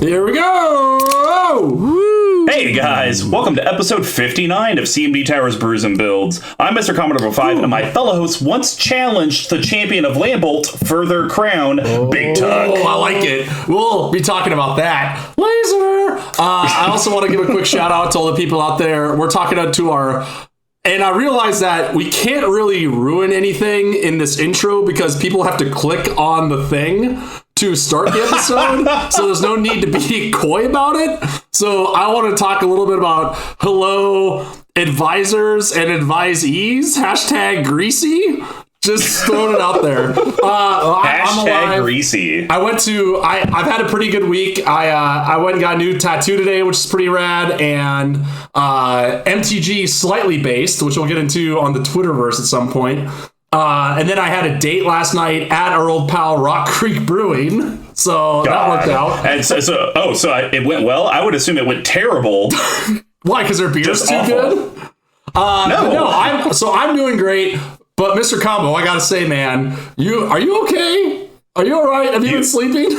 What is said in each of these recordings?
Here we go! Woo. Hey guys, welcome to episode 59 of CMD Towers, Brews, and Builds. I'm Mr. Commodore 5, and my fellow host once challenged the champion of Lambolt for their crown, Big Tuck. Oh, I like it. We'll be talking about that later. I also want to give a quick shout out to all the people out there. We're talking to our... And I realize that we can't really ruin anything in this intro because people have to click on the thing to start the episode. So there's no need to be coy about it. So I want to talk a little bit about hello advisors and advisees. Hashtag greasy. Just throwing it out there. Hashtag greasy. I've had a pretty good week. I went and got a new tattoo today, which is pretty rad, and MTG slightly based, which we'll get into on the Twitterverse at some point. And then I had a date last night at our old pal Rock Creek Brewing. So that worked out. And so it went well? I would assume it went terrible. Why? Because their beer's too good? No, I'm doing great. But Mr. Combo, I gotta say, man, are you okay? Are you all right? Have you been sleeping?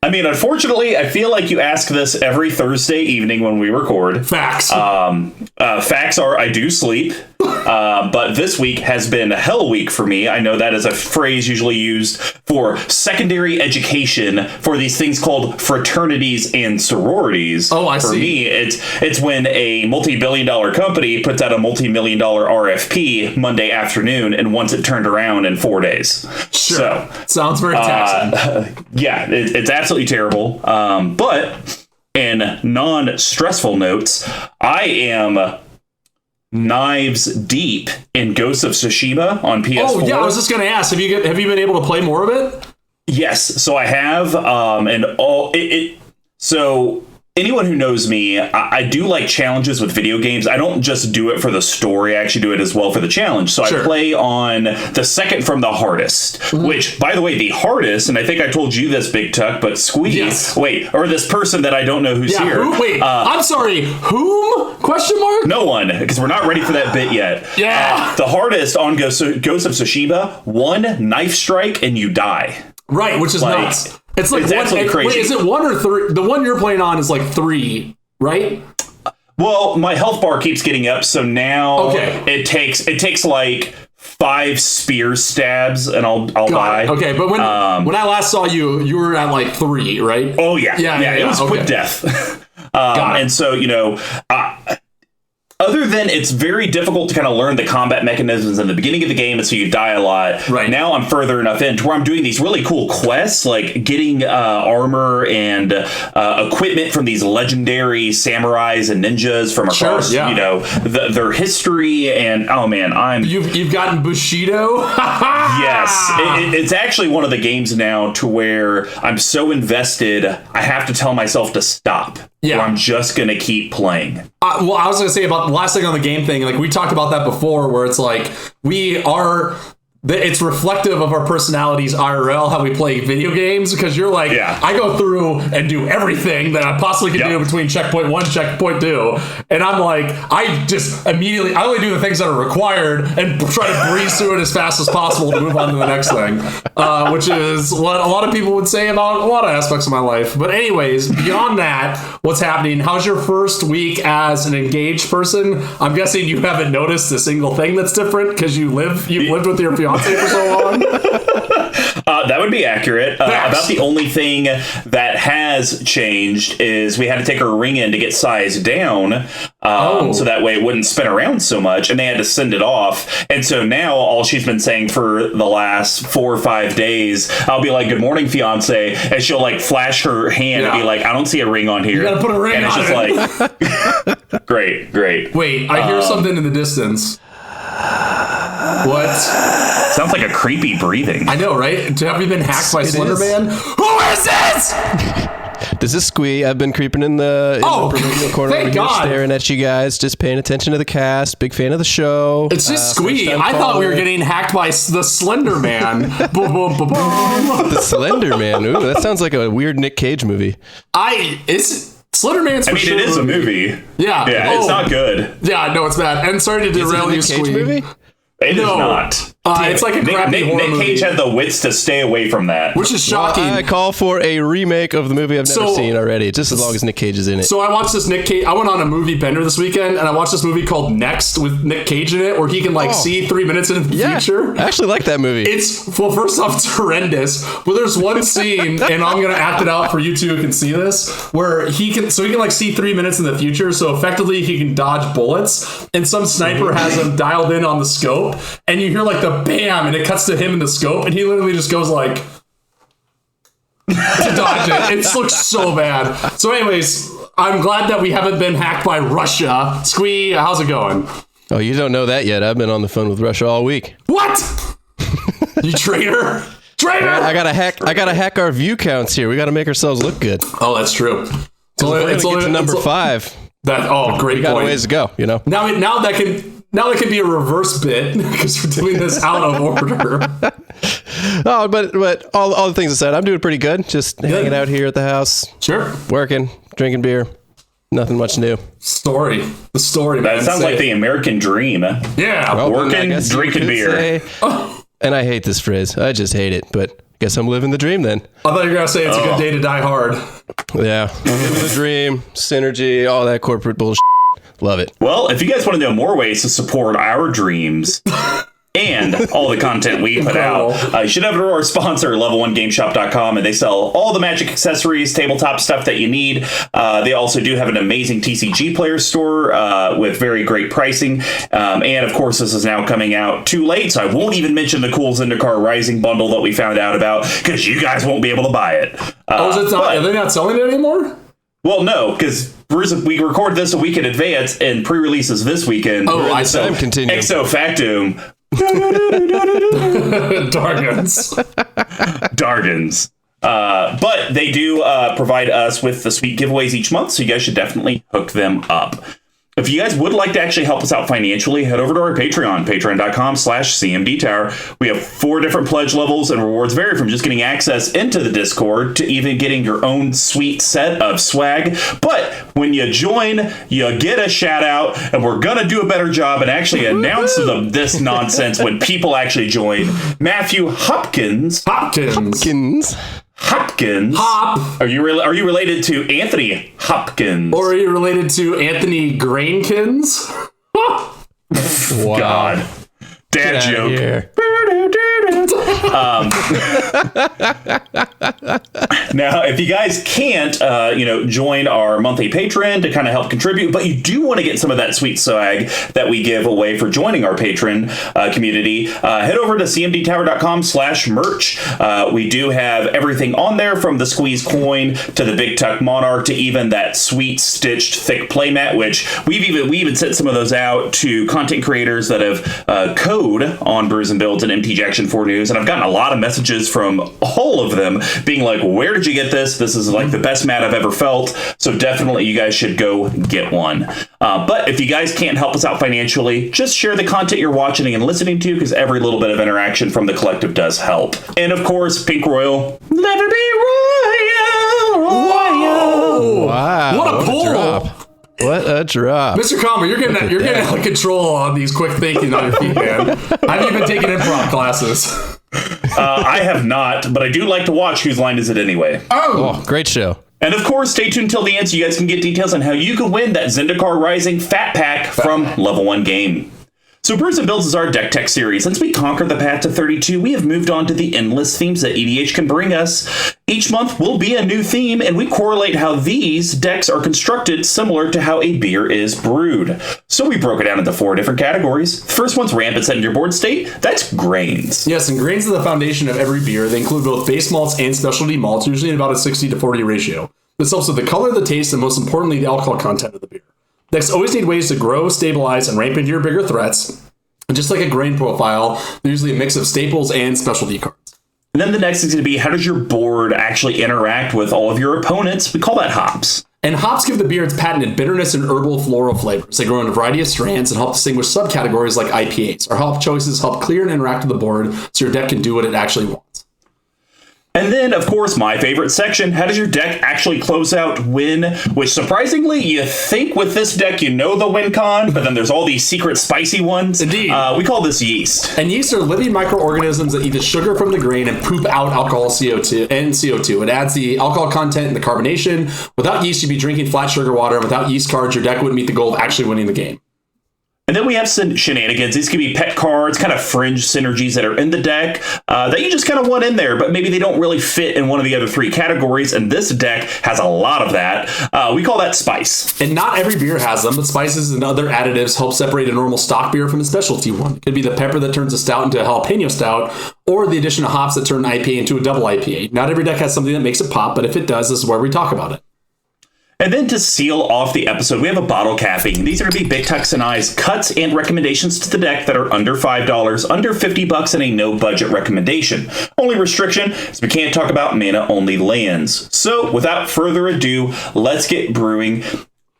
I mean, unfortunately, I feel like you ask this every Thursday evening when we record. Facts. Facts are I do sleep, but this week has been a hell week for me. I know that is a phrase usually used for secondary education for these things called fraternities and sororities. Oh, I see. For me, it's when a multi-billion-dollar company puts out a multi-million-dollar RFP Monday afternoon and wants it turned around in 4 days. Sure. So, sounds very taxing. Yeah, it's absolutely terrible. But in non-stressful notes, I am knives deep in Ghost of Tsushima on PS4. Oh yeah, I was just gonna ask, have you been able to play more of it? Yes, so I have, so anyone who knows me, I do like challenges with video games. I don't just do it for the story, I actually do it as well for the challenge. So sure. I play on the second from the hardest, which, by the way, the hardest, and I think I told you this, Big Tuck, but Squeeze, yes. or this person that I don't know who's here. I'm sorry, whom? Question mark? No one, because we're not ready for that bit yet. Yeah. The hardest on Ghost of Tsushima, one knife strike and you die. Right, which is nuts. It's absolutely crazy. Wait, is it 1 or 3? The one you're playing on is like 3, right? Well, my health bar keeps getting up, so now it takes like 5 spear stabs, and I'll die. Okay, but when I last saw you, you were at like 3, right? Oh yeah. It was quick death. And so other than it's very difficult to kind of learn the combat mechanisms in the beginning of the game, and so you die a lot. Right. Now I'm further enough in to where I'm doing these really cool quests, like getting armor and equipment from these legendary samurais and ninjas from across, their history. And oh man, you've gotten Bushido. Yes, it's actually one of the games now to where I'm so invested, I have to tell myself to stop. Yeah, or I'm just gonna keep playing. Well, I was gonna say about the last thing on the game thing. Like we talked about that before, where it's like it's reflective of our personalities IRL, how we play video games, because you're like, I go through and do everything that I possibly can do between checkpoint 1, checkpoint 2. And I'm like, I only do the things that are required and try to breeze through it as fast as possible to move on to the next thing, which is what a lot of people would say about a lot of aspects of my life. But anyways, beyond that, what's happening? How's your first week as an engaged person? I'm guessing you haven't noticed a single thing that's different because you've lived with your fiance for so long. That would be accurate. About the only thing that has changed is we had to take her ring in to get sized down, so that way it wouldn't spin around so much, and they had to send it off. And so now all she's been saying for the last 4 or 5 days, I'll be like, "Good morning, fiance," and she'll like flash her hand and be like, "I don't see a ring on here." You gotta put a ring on it. And it's just like, great. Wait, I hear something in the distance. What? Sounds like a creepy breathing. I know, right? Have you been hacked by Slender Man? Who is this? This is Squee. I've been creeping in the proverbial corner over here, staring at you guys, just paying attention to the cast. Big fan of the show. It's just Squee. I thought we were getting hacked by the Slender Man. Boom, boom, boom, boom. The Slender Man. Ooh, that sounds like a weird Nick Cage movie. Slender Man's for sure. It is a movie. Yeah. It's not good. Yeah, no, it's bad. And sorry to derail you, Squee. Movie? It is not. It's like a crappy horror movie. Nick Cage had the wits to stay away from that. Which is shocking. Well, I call for a remake of the movie I've never seen already, just as long as Nick Cage is in it. So I watched this Nick Cage. I went on a movie bender this weekend, and I watched this movie called Next with Nick Cage in it, where he can see 3 minutes into the future. I actually like that movie. First off, it's horrendous. But there's one scene, and I'm gonna act it out for you two who can see this, where he can see 3 minutes in the future. So effectively, he can dodge bullets, and some sniper has him dialed in on the scope, and you hear like the bam, and it cuts to him in the scope, and he literally just goes like to dodge it. It looks so bad. So anyways, I'm glad that we haven't been hacked by Russia. Squee, how's it going? Oh, you don't know that yet. I've been on the phone with Russia all week. What? You traitor! Traitor! I gotta hack our view counts here. We gotta make ourselves look good. Oh, that's true. It's only number 5. Great we got point. a ways to go, you know. Now that can be a reverse bit because we're doing this out of order. Oh, but all the things aside, I'm doing pretty good. Just hanging out here at the house. Sure. Working, drinking beer. Nothing much new. The story, man. That sounds like the American dream. Yeah. Well, working, drinking beer. And I hate this phrase. I just hate it, but guess I'm living the dream then. I thought you were going to say it's a good day to die hard. Yeah. Living the dream, synergy, all that corporate bullshit. Love it. Well, if you guys want to know more ways to support our dreams and all the content we put out, you should head over to our sponsor, level1gameshop.com, and they sell all the Magic accessories, tabletop stuff that you need. They also do have an amazing TCG player store with very great pricing. And of course, this is now coming out too late, so I won't even mention the cool Zendikar Rising bundle that we found out about, because you guys won't be able to buy it. Are they not selling it anymore? Well, no, because we record this a week in advance, and pre-releases this weekend. Oh, I said continue. Exo factum. Dargans. But they do provide us with the sweet giveaways each month, so you guys should definitely hook them up. If you guys would like to actually help us out financially, head over to our Patreon, patreon.com/CMDTower. We have 4 different pledge levels, and rewards vary from just getting access into the Discord to even getting your own sweet set of swag. But when you join, you get a shout out, and we're going to do a better job and actually announce this nonsense when people actually join. Matthew Hopkins. Hop. Are you related to Anthony Hopkins? Or are you related to Anthony Grainkins? Wow. God. Dad joke. Now, if you guys can't, join our monthly Patreon to kind of help contribute, but you do want to get some of that sweet swag that we give away for joining our patron community, head over to cmdtower.com/merch. We do have everything on there, from the Squeeze Coin to the Big Tuck Monarch to even that sweet stitched thick playmat, which we even sent some of those out to content creators that have code on Brews and Builds and MTG Action 4 News, and I've gotten a lot of messages from all of them being like, where did you get this? This is like the best mat I've ever felt, so definitely you guys should go get one. But if you guys can't help us out financially, just share the content you're watching and listening to, because every little bit of interaction from the collective does help. And of course, Pink Royal, let it be royal. Whoa! Wow. What a pull! What a drop. Mr. Comer, you're getting out of control on these quick thinking on your feet, man. Have you been taking improv classes? I have not, but I do like to watch Whose Line Is It Anyway? Oh, great show. And of course, stay tuned till the end so you guys can get details on how you can win that Zendikar Rising Fat Pack from Level 1 Game. So Brews and Builds is our deck tech series. Since we conquered the path to 32, we have moved on to the endless themes that EDH can bring us. Each month will be a new theme, and we correlate how these decks are constructed similar to how a beer is brewed. So we broke it down into 4 different categories. The first one's rampant set in your board state. That's grains. Yes, and grains are the foundation of every beer. They include both base malts and specialty malts, usually in about a 60-40 ratio. This helps with the color, the taste, and most importantly, the alcohol content of the beer. Decks always need ways to grow, stabilize, and ramp into your bigger threats. And just like a grain profile, they're usually a mix of staples and specialty cards. And then the next is going to be, how does your board actually interact with all of your opponents? We call that hops. And hops give the beer its patented bitterness and herbal floral flavors. They grow in a variety of strands and help distinguish subcategories like IPAs. Our hop choices help clear and interact with the board so your deck can do what it actually wants. And then, of course, my favorite section, how does your deck actually close out win? Which, surprisingly, you think with this deck you know the win con, but then there's all these secret spicy ones. Indeed. We call this yeast. And yeast are living microorganisms that eat the sugar from the grain and poop out alcohol CO2 and CO2. It adds the alcohol content and the carbonation. Without yeast, you'd be drinking flat sugar water. And without yeast cards, your deck wouldn't meet the goal of actually winning the game. And then we have some shenanigans. These could be pet cards, kind of fringe synergies that are in the deck that you just kind of want in there, but maybe they don't really fit in one of the other three categories. And this deck has a lot of that. We call that spice. And not every beer has them, but spices and other additives help separate a normal stock beer from a specialty one. It could be the pepper that turns a stout into a jalapeno stout, or the addition of hops that turn an IPA into a double IPA. Not every deck has something that makes it pop, but if it does, this is where we talk about it. And then to seal off the episode, we have a bottle capping. These are going to be Big Tux and I's cuts and recommendations to the deck that are under $5, under $50, and a no-budget recommendation. Only restriction is we can't talk about mana-only lands. So, without further ado, let's get brewing.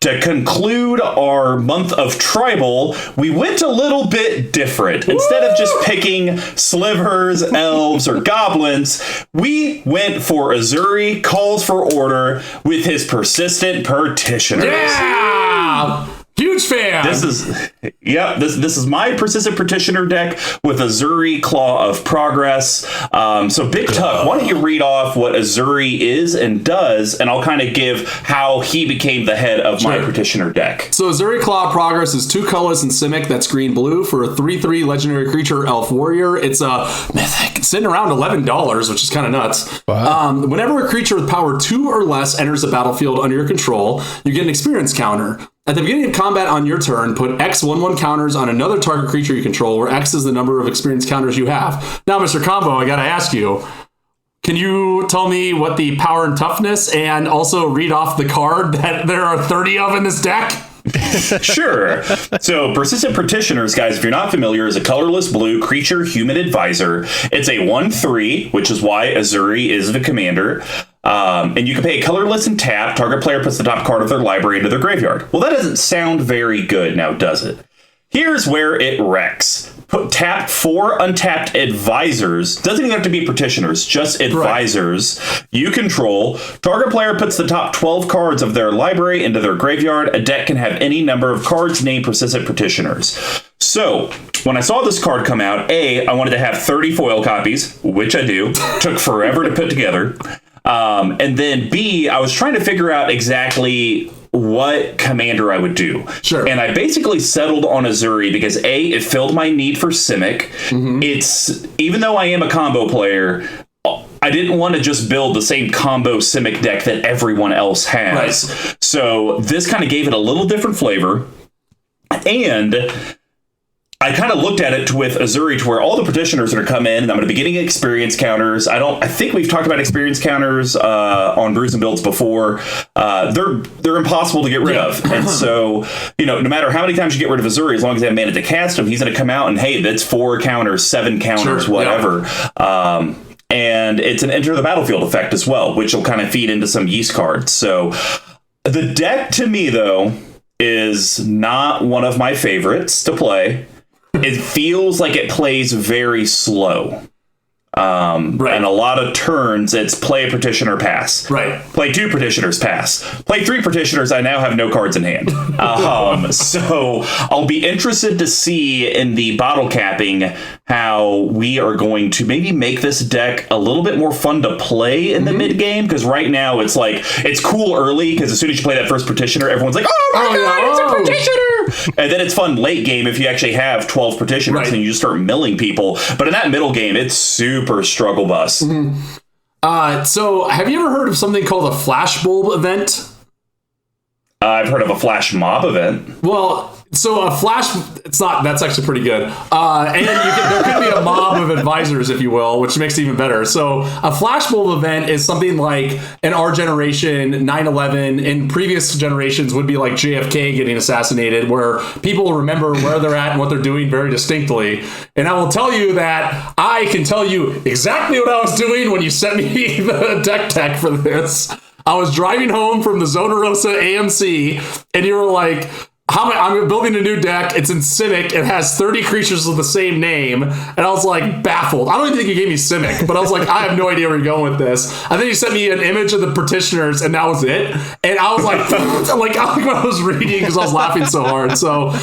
To conclude our month of Tribal, we went a little bit different. Instead of just picking slivers, elves, or goblins, we went for Ezuri Calls for Order with his Persistent Petitioners. Yeah! Huge fan. This is my Persistent Petitioner deck with Ezuri Claw of Progress. So Big Tuck, why don't you read off what Ezuri is and does, and I'll kind of give how he became the head of my Petitioner deck. So Ezuri Claw of Progress is 2 colors and Simic, that's green-blue, for a 3/3 legendary creature elf warrior. It's a mythic. It's sitting around $11, which is kind of nuts. Wow. Whenever a creature with power 2 or less enters the battlefield under your control, you get an experience counter. At the beginning of combat on your turn, put X 1/1 counters on another target creature you control, where X is the number of experience counters you have. Now, Mr. Combo, I gotta ask you, can you tell me what the power and toughness, and also read off the card that there are 30 of in this deck? Sure. So Persistent Petitioners, guys, if you're not familiar, is a colorless blue creature human advisor. It's a 1/3, which is why Ezuri is the commander. And you can pay a colorless and tap. Target player puts the top card of their library into their graveyard. Well, that doesn't sound very good now, does it? Here's where it wrecks. Tap 4 untapped advisors. Doesn't even have to be petitioners, just advisors. Right. You control. Target player puts the top 12 cards of their library into their graveyard. A deck can have any number of cards named Persistent Petitioners. So, when I saw this card come out, I wanted to have 30 foil copies, which I do. Took forever to put together. And then B, I was trying to figure out exactly what commander I would do. Sure. And I basically settled on Ezuri because it filled my need for Simic. Mm-hmm. It's, even though I am a combo player, I didn't want to just build the same combo Simic deck that everyone else has. Right. So this kind of gave it a little different flavor. And I kind of looked at it with Ezuri to where all the petitioners that are come in, and I'm going to be getting experience counters. I think we've talked about experience counters on Brews and Builds before. They're impossible to get rid of. And so, no matter how many times you get rid of Ezuri, as long as they have mana to cast him, he's going to come out and, hey, that's 4 counters, 7 counters, whatever. Yeah. And it's an enter the battlefield effect as well, which will kind of feed into some yeast cards. So the deck to me, though, is not one of my favorites to play. It feels like it plays very slow. Right. And a lot of turns, it's play a petitioner, pass. Right. Play 2 petitioners, pass. Play 3 petitioners, I now have no cards in hand. So I'll be interested to see in the bottle capping how we are going to maybe make this deck a little bit more fun to play in the mid game, because right now it's like, it's cool early, because as soon as you play that first petitioner, everyone's like, oh my god, it's a petitioner! And then it's fun late game if you actually have 12 petitioners and you just start milling people. But in that middle game, it's super struggle bus. Mm-hmm. So have you ever heard of something called a flashbulb event? I've heard of a flash mob event. Well, so a flash, that's actually pretty good. And there could be a mob of advisors, if you will, which makes it even better. So a flashbulb event is something like in our generation, 9/11, in previous generations would be like JFK getting assassinated, where people remember where they're at and what they're doing very distinctly. And I will tell you that I can tell you exactly what I was doing when you sent me the deck tech for this. I was driving home from the Zona Rosa AMC, and you were like, I'm building a new deck. It's in Simic. It has 30 creatures with the same name. And I was like baffled. I don't even think you gave me Simic, but I was like, I have no idea where you're going with this. I think you sent me an image of the petitioners and that was it. And I was like, I was reading because I was laughing so hard. So,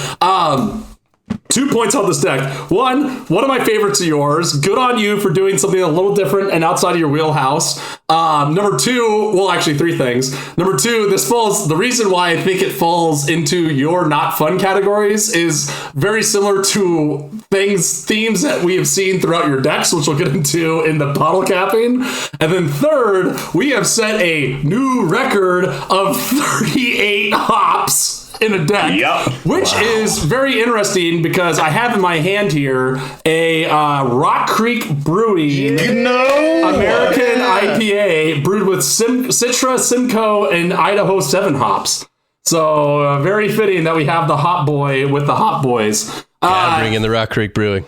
2 points on this deck. One of my favorites of yours. Good on you for doing something a little different and outside of your wheelhouse. Number 2, well, actually 3 things. Number 2, this falls, the reason why I think it falls into your not fun categories is very similar to themes that we have seen throughout your decks, which we'll get into in the bottle capping. And then third, we have set a new record of 38 hops in a deck, which is very interesting because I have in my hand here a Rock Creek Brewing American IPA brewed with Citra, Simcoe, and Idaho 7 hops. So very fitting that we have the Hop Boy with the Hop Boys. Bring in the Rock Creek Brewing.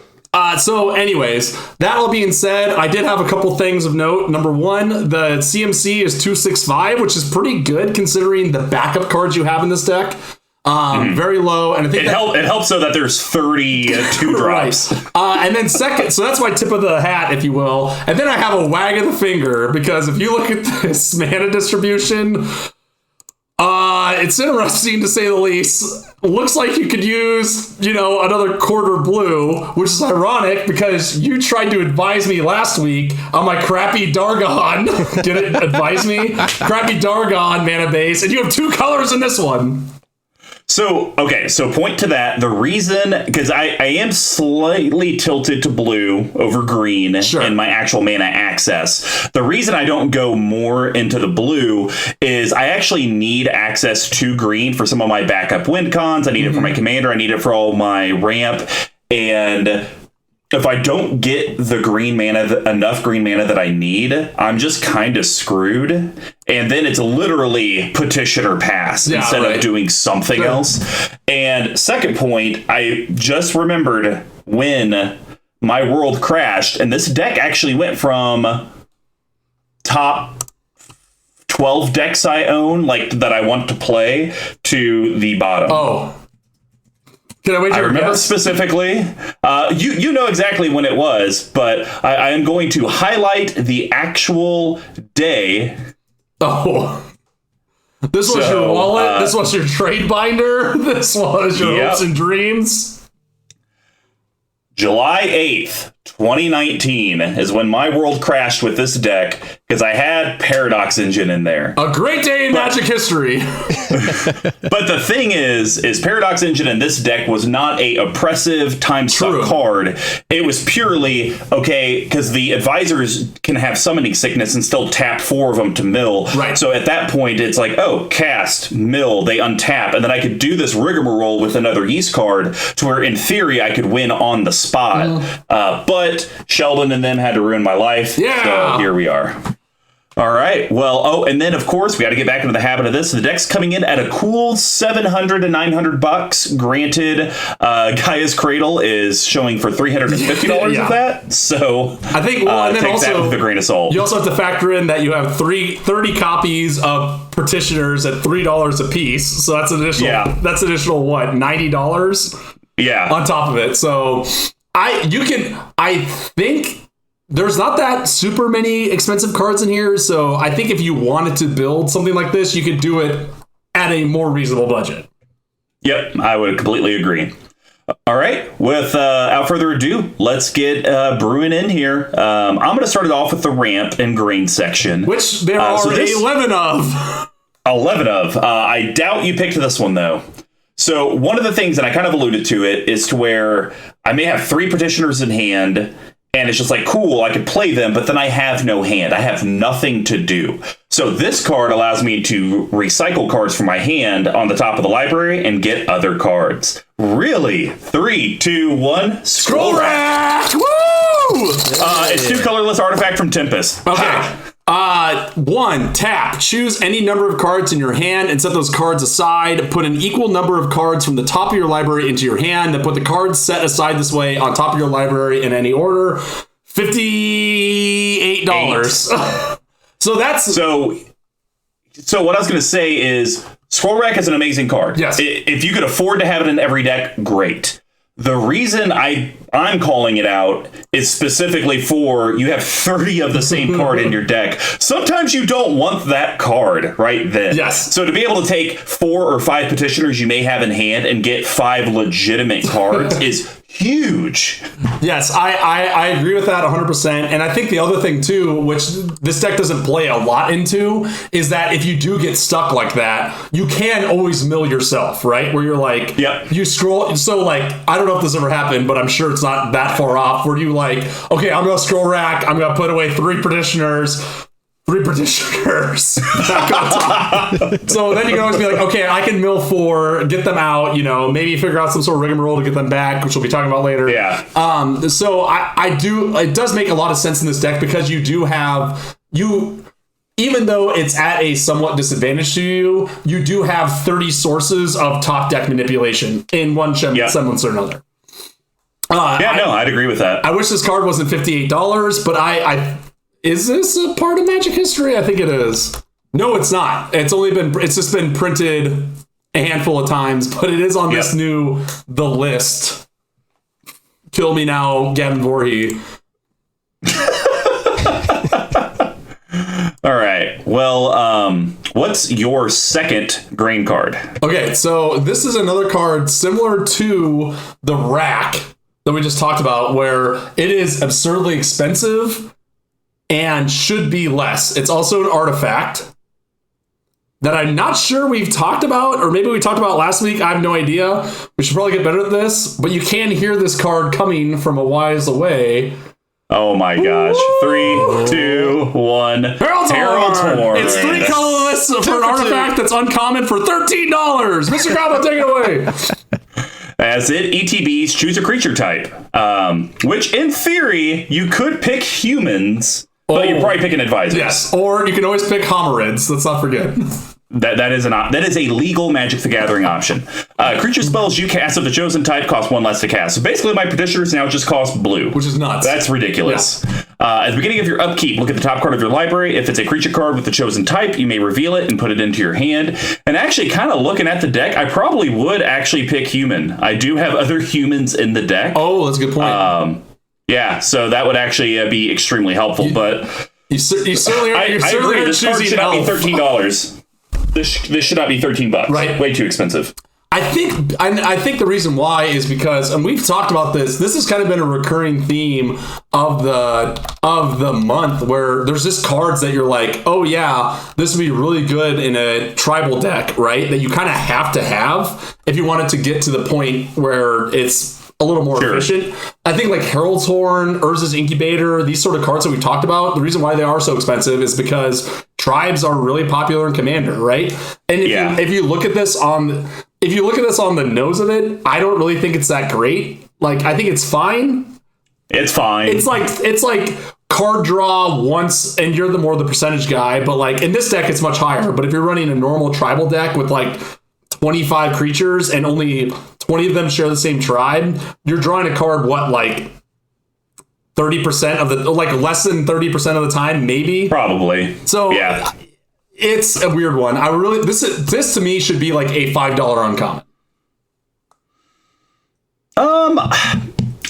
So anyways, that all being said, I did have a couple things of note. Number 1, the CMC is 265, which is pretty good considering the backup cards you have in this deck. Very low, and I think it helps so that there's 32 drops. Right. And then second, so that's my tip of the hat, if you will. And then I have a wag of the finger because if you look at this mana distribution, it's interesting to say the least. Looks like you could use, another quarter blue, which is ironic because you tried to advise me last week on my crappy Dargon. Did it advise me? Crappy Dargon mana base, and you have 2 colors in this one. So point to that. The reason, because I am slightly tilted to blue over green in my actual mana access. The reason I don't go more into the blue is I actually need access to green for some of my backup win cons. I need it for my commander. I need it for all my ramp. And if I don't get the green mana, enough green mana that I need, I'm just kind of screwed. And then it's literally petition or pass instead of doing something else. And second point, I just remembered when my world crashed, and this deck actually went from top 12 decks I own, like that I want to play, to the bottom. Oh. Can I wager? I remember specifically. You know exactly when it was, but I am going to highlight the actual day. Oh. This was your wallet? This was your trade binder? This was your hopes and dreams? July 8th, 2019 is when my world crashed with this deck because I had Paradox Engine in there. A great day in Magic history. But the thing is Paradox Engine in this deck was not a oppressive time suck card. It was purely, because the advisors can have summoning sickness and still tap 4 of them to mill. Right. So at that point, it's like, cast, mill, they untap, and then I could do this rigmarole with another Yeast card to where, in theory, I could win on the spot. But Sheldon and them had to ruin my life. Yeah. So here we are. All right. Well, and then, of course, we got to get back into the habit of this. The deck's coming in at a cool $700 to $900. Granted, Gaia's Cradle is showing for $350 of that. So I think, and then take also, that with a grain of salt. You also have to factor in that you have 30 copies of Petitioners at $3 a piece. So that's additional what, $90? Yeah. On top of it. So I think there's not that super many expensive cards in here, so I think if you wanted to build something like this, you could do it at a more reasonable budget. Yep, I would completely agree. All right, without further ado, let's get brewing in here. I'm going to start it off with the ramp and grain section. Which there are 11 of. 11 of. I doubt you picked this one, though. So one of the things, and I kind of alluded to it, is to where I may have 3 petitioners in hand, and it's just like, cool, I could play them, but then I have no hand. I have nothing to do. So this card allows me to recycle cards from my hand on the top of the library and get other cards. Really? 3, 2, 1. Scroll Rack! Woo! It's 2 colorless artifact from Tempest. Okay. 1, tap. Choose any number of cards in your hand and set those cards aside. Put an equal number of cards from the top of your library into your hand. Then put the cards set aside this way on top of your library in any order. $58. So that's... So what I was going to say is, Scroll Rack is an amazing card. Yes. If you could afford to have it in every deck, great. The reason I'm calling it out is specifically for you have 30 of the same card in your deck. Sometimes you don't want that card right then. Yes. So to be able to take 4 or 5 petitioners you may have in hand and get 5 legitimate cards is huge. Yes, I agree with that 100%. And I think the other thing too, which this deck doesn't play a lot into, is that if you do get stuck like that, you can always mill yourself, right? Where you're like, yep. You scroll. So like, I don't know if this ever happened, but I'm sure it's not that far off, where you like, okay, I'm going to scroll rack. I'm going to put away 3 petitioners. 3 petitioners back on top. So then you can always be like, okay, I can mill 4, get them out, maybe figure out some sort of rigmarole to get them back, which we'll be talking about later. Yeah. So I do, it does make a lot of sense in this deck because you do have, even though it's at a somewhat disadvantage to you, you do have 30 sources of top deck manipulation in one semblance or another. I'd agree with that. I wish this card wasn't $58, but is this a part of Magic history? I think it is. No, it's not. It's just been printed a handful of times, but it is on this the list. Kill me now, Gavin Voorhee. All right. Well, what's your second grain card? Okay, so this is another card similar to the rack that we just talked about, where it is absurdly expensive and should be less. It's also an artifact that I'm not sure we've talked about, or maybe we talked about last week. I have no idea. We should probably get better at this, but you can hear this card coming from a while away. Oh my gosh. 3, 2, 1. Herald's Horn. It's 3 colorless for an artifact that's uncommon for $13. Mr. Combo, take it away. As it ETBs, choose a creature type, which in theory, you could pick humans, but you're probably picking advisors. Yes, or you can always pick hominids. Let's not forget. That is a legal Magic the Gathering option. Creature spells you cast of the chosen type cost 1 less to cast. So basically, my petitioners now just cost blue, which is nuts. That's ridiculous. Yeah. At the beginning of your upkeep, look at the top card of your library. If it's a creature card with the chosen type, you may reveal it and put it into your hand. And actually, kind of looking at the deck, I probably would actually pick human. I do have other humans in the deck. Oh, that's a good point. Yeah, so that would actually be extremely helpul. But you certainly are. I agree. This card should not be $13. This should not be $13. Right. Way too expensive. I think the reason why is because, and we've talked about this has kind of been a recurring theme of the month, where there's just cards that you're like, oh yeah, this would be really good in a tribal deck, right? That you kind of have if you want it to get to the point where it's a little more efficient. I think like Herald's Horn, Urza's Incubator, these sort of cards that we talked about, the reason why they are so expensive is because tribes are really popular in Commander, right? And if you look at this on the nose of it, I don't really think it's that great. Like, I think it's fine. It's fine. It's like card draw once and you're the percentage guy, but like in this deck it's much higher. But if you're running a normal tribal deck with like 25 creatures and only 20 of them share the same tribe, you're drawing a card, like 30% of the, like less than 30% of the time, maybe? Probably. So yeah, it's a weird one. This to me should be like a $5 uncommon.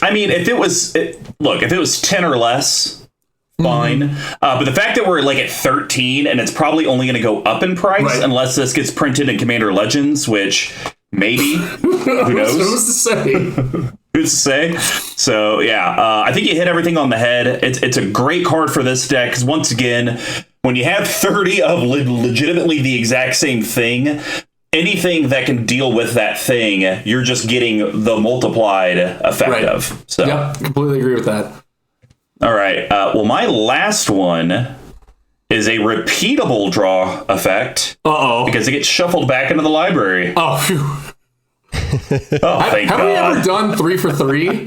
I mean, if it was 10 or less, fine. But the fact that we're like at 13 and it's probably only going to go up in price unless this gets printed in Commander Legends, which maybe, who knows? Who's to say? Who's to say? So yeah, I think you hit everything on the head. It's a great card for this deck because once again, when you have 30 of legitimately the exact same thing, anything that can deal with that thing, you're just getting the multiplied effect of. So yeah, completely agree with that. All right. Well, my last one is a repeatable draw effect. Because it gets shuffled back into the library. Oh, phew. Thank God. Have we ever done 3 for 3?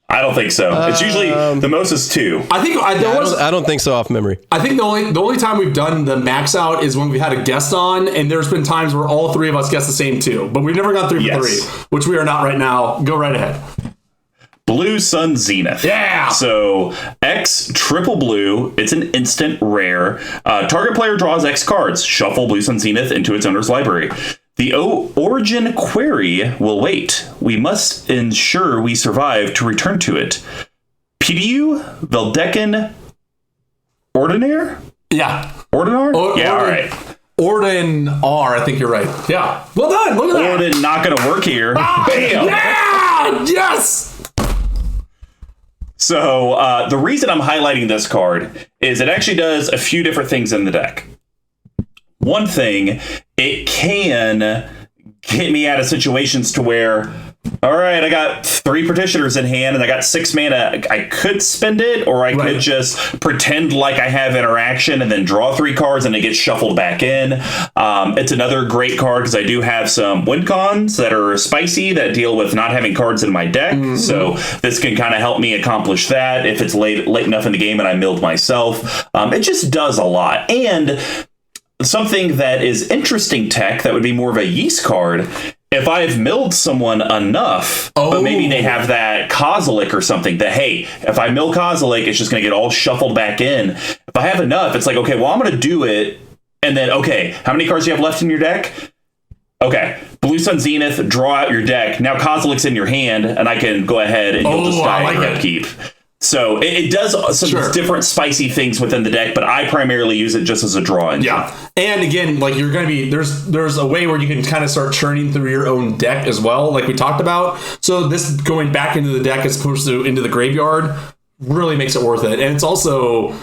I don't think so. It's usually the most is 2. I don't think so off memory. I think the only time we've done the max out is when we had a guest on, and there's been times where all 3 of us guessed the same 2, but we've never gone 3 for 3, which we are not right now. Go right ahead. Blue Sun Zenith. Yeah! So, X triple blue, it's an instant rare. Target player draws X cards. Shuffle Blue Sun Zenith into its owner's library. The origin query will wait. We must ensure we survive to return to it. PDU Veldecan Ordinaire? Yeah. Ordinar? Yeah, all right. Ordinar, I think you're right. Yeah. Well done. Look at that. Ordin not going to work here. Bam! Yeah! Yes! So the reason I'm highlighting this card is it actually does a few different things in the deck. One thing, it can get me out of situations to where, all right, I got 3 Petitioners in hand and I got 6 mana. I could spend it, or I could just pretend like I have interaction and then draw 3 cards and it gets shuffled back in. It's another great card because I do have some win cons that are spicy that deal with not having cards in my deck. So this can kind of help me accomplish that if it's late enough in the game and I milled myself. It just does a lot. And something that is interesting tech that would be more of a Yeast card, if I've milled someone enough, but maybe they have that Kozilek or something, that, hey, if I mill Kozilek, it's just going to get all shuffled back in. If I have enough, it's like, okay, well, I'm going to do it. And then, okay, how many cards do you have left in your deck? Okay, Blue Sun Zenith, draw out your deck. Now Kozilek's in your hand, and I can go ahead and you'll just die and upkeep. So it does some different spicy things within the deck, but I primarily use it just as a draw engine. Yeah, and again, like you're going to be there's a way where you can kind of start churning through your own deck as well, like we talked about. So this going back into the deck as opposed to into the graveyard really makes it worth it, and it's also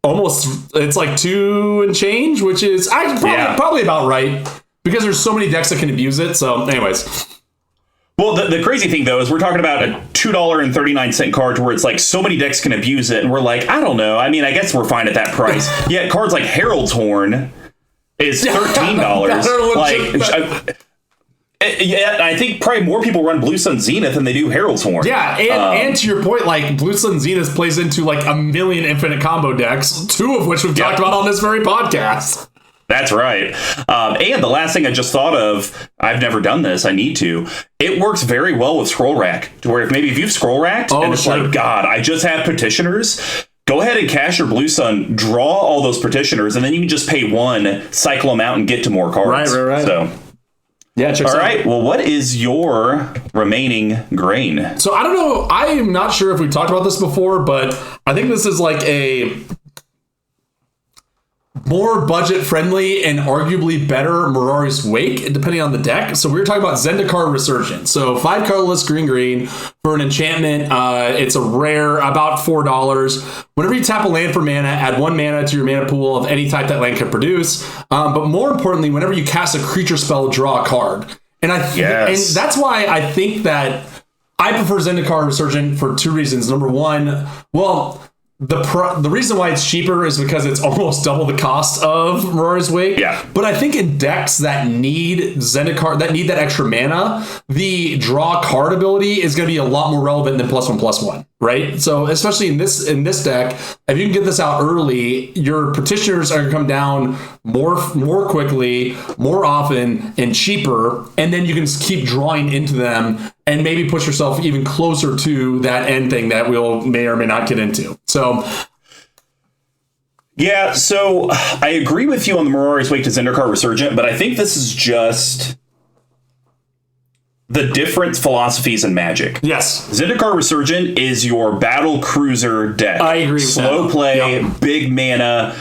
it's like 2 and change, which is probably about right because there's so many decks that can abuse it. So, anyways. Well, the crazy thing, though, is we're talking about a $2.39 card where it's like so many decks can abuse it. And we're like, I don't know. I mean, I guess we're fine at that price. Yet cards like Herald's Horn is $13. I think probably more people run Blue Sun Zenith than they do Herald's Horn. Yeah, and to your point, like Blue Sun Zenith plays into like a million infinite combo decks, 2 of which we've talked about on this very podcast. That's right. And the last thing I just thought of, I've never done this, I need to. It works very well with Scroll Rack, to where if you've Scroll Racked and it's like, God, I just have Petitioners, go ahead and cast your Blue Sun, draw all those Petitioners, and then you can just pay 1, cycle them out, and get to more cards. Right. So, yeah, check. All right. Well, what is your remaining grain? So I don't know. I am not sure if we talked about this before, but I think this is like a more budget-friendly and arguably better Miraris Wake, depending on the deck. So we were talking about Zendikar Resurgent. So 5 colorless green for an enchantment. It's a rare, about $4. Whenever you tap a land for mana, add 1 mana to your mana pool of any type that land can produce. But more importantly, whenever you cast a creature spell, draw a card. And and that's why I think that I prefer Zendikar Resurgent for 2 reasons. Number 1, well, the reason why it's cheaper is because it's almost double the cost of Miraris Wake. Yeah. But I think in decks that need Zendikar, that need that extra mana, the draw card ability is going to be a lot more relevant than +1/+1, right? So especially in this deck, if you can get this out early, your Petitioners are going to come down more quickly, more often, and cheaper, and then you can keep drawing into them and maybe push yourself even closer to that end thing that may or may not get into. So, yeah, so I agree with you on the Miraris Wake to Zendikar Resurgent, but I think this is just the different philosophies in Magic. Yes. Zendikar Resurgent is your battle cruiser deck. I agree with Slow that. play, big mana.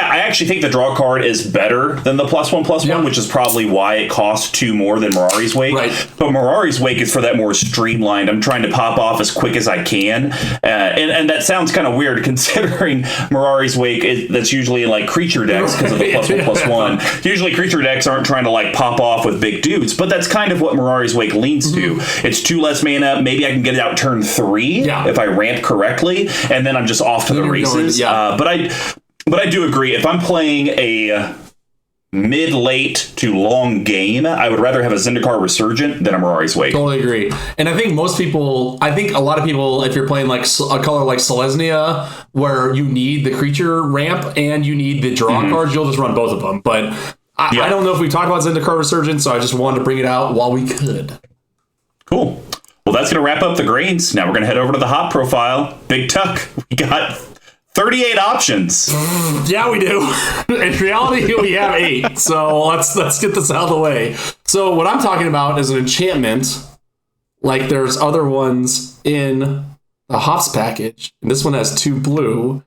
I actually think the draw card is better than the +1/+1, which is probably why it costs 2 more than Miraris Wake. Right. But Miraris Wake is for that more streamlined, I'm trying to pop off as quick as I can. And that sounds kind of weird considering Miraris Wake that's usually in like creature decks because of the +1/+1. Usually creature decks aren't trying to like pop off with big dudes, but that's kind of what Miraris Wake leans to. It's 2 less mana. Maybe I can get it out turn 3 if I ramp correctly, and then I'm just off to the races. But I do agree. If I'm playing a mid-late to long game, I would rather have a Zendikar Resurgent than a Miraris Wake. Totally agree. And I think a lot of people, if you're playing like a color like Selesnya, where you need the creature ramp and you need the draw cards, you'll just run both of them. But I don't know if we talked about Zendikar Resurgent, so I just wanted to bring it out while we could. Cool. Well, that's going to wrap up the grains. Now we're going to head over to the hop profile. Big Tuck, we got 38 options. Yeah, we do. In reality, we have 8. So let's get this out of the way. So what I'm talking about is an enchantment. Like there's other ones in the hops package. And this one has 2 blue.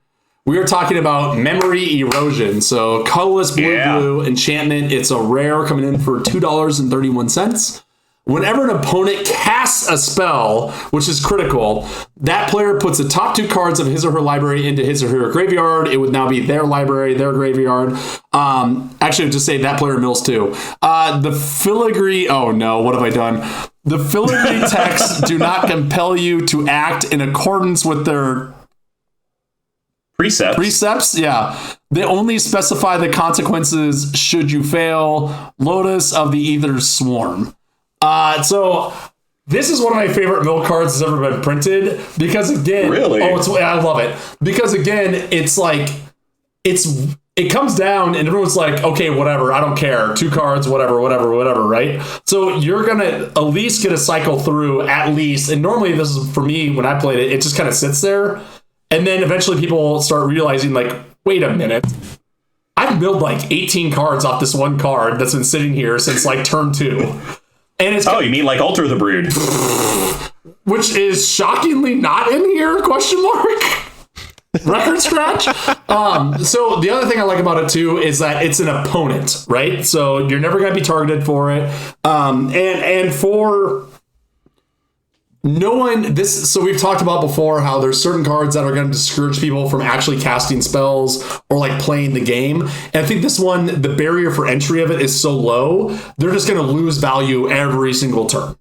We are talking about Memory Erosion. So colorless blue enchantment. It's a rare coming in for $2.31. Whenever an opponent casts a spell, which is critical, that player puts the top 2 cards of his or her library into his or her graveyard. It would now be their library, their graveyard. Actually, just say that player mills too. The filigree... Oh no, what have I done? The filigree texts do not compel you to act in accordance with their... Precepts, yeah. They only specify the consequences should you fail. Lotus of the Aether's Swarm. So this is one of my favorite mill cards that's ever been printed because again, really, I love it because again, it's like it comes down and everyone's like, okay, whatever, I don't care, 2 cards, whatever, right? So you're gonna at least get a cycle through at least, and normally this is for me when I played it, it just kind of sits there, and then eventually people start realizing like, wait a minute. I've milled like 18 cards off this one card that's been sitting here since like turn 2. And it's you mean like Alter the Brood? Which is shockingly not in here, question mark? Record scratch? So the other thing I like about it too is that it's an opponent, right? So you're never going to be targeted for it. And for no one, so we've talked about before how there's certain cards that are going to discourage people from actually casting spells or like playing the game. And I think this one, the barrier for entry of it is so low, they're just going to lose value every single turn.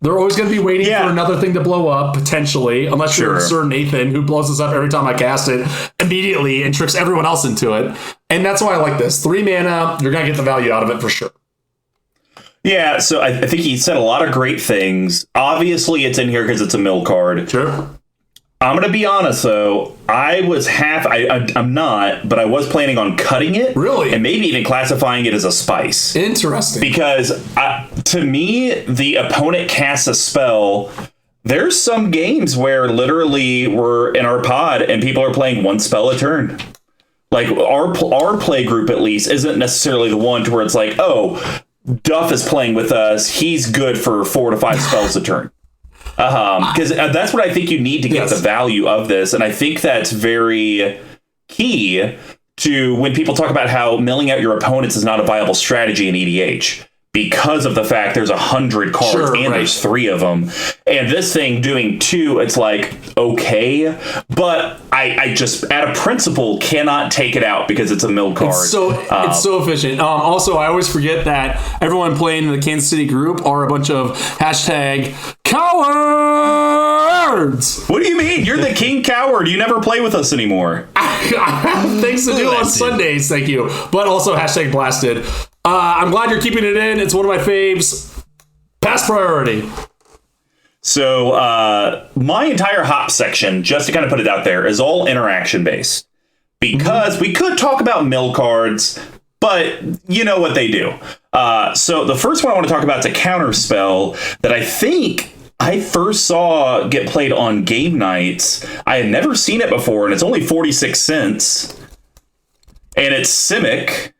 They're always going to be waiting for another thing to blow up, potentially, unless you're Sir Nathan, who blows this up every time I cast it immediately and tricks everyone else into it. And that's why I like this. 3 mana, you're going to get the value out of it for sure. Yeah, so I think he said a lot of great things. Obviously, it's in here because it's a mill card. Sure. I'm going to be honest, though. I was I'm not, but I was planning on cutting it. Really? And maybe even classifying it as a spice. Interesting. Because to me, the opponent casts a spell. There's some games where literally we're in our pod and people are playing 1 spell a turn. Like our play group, at least, isn't necessarily the one to where it's like, oh, Duff is playing with us. He's good for 4 to 5 spells a turn. Because that's what I think you need to get the value of this. And I think that's very key to when people talk about how milling out your opponents is not a viable strategy in EDH. Because of the fact there's 100 cards there's 3 of them. And this thing doing 2, it's like, okay. But I just, at a principle, cannot take it out because it's a mill card. It's so efficient. Also, I always forget that everyone playing in the Kansas City group are a bunch of hashtag cowards. What do you mean? You're the king coward. You never play with us anymore. I have things to do on Sundays, thank you. But also hashtag blasted. I'm glad you're keeping it in. It's one of my faves. Pass priority. So my entire hop section, just to kind of put it out there, is all interaction based. Because we could talk about mill cards, but you know what they do. So the first one I want to talk about is a counter spell that I think I first saw get played on game nights. I had never seen it before, and it's only 46 cents. And it's Simic.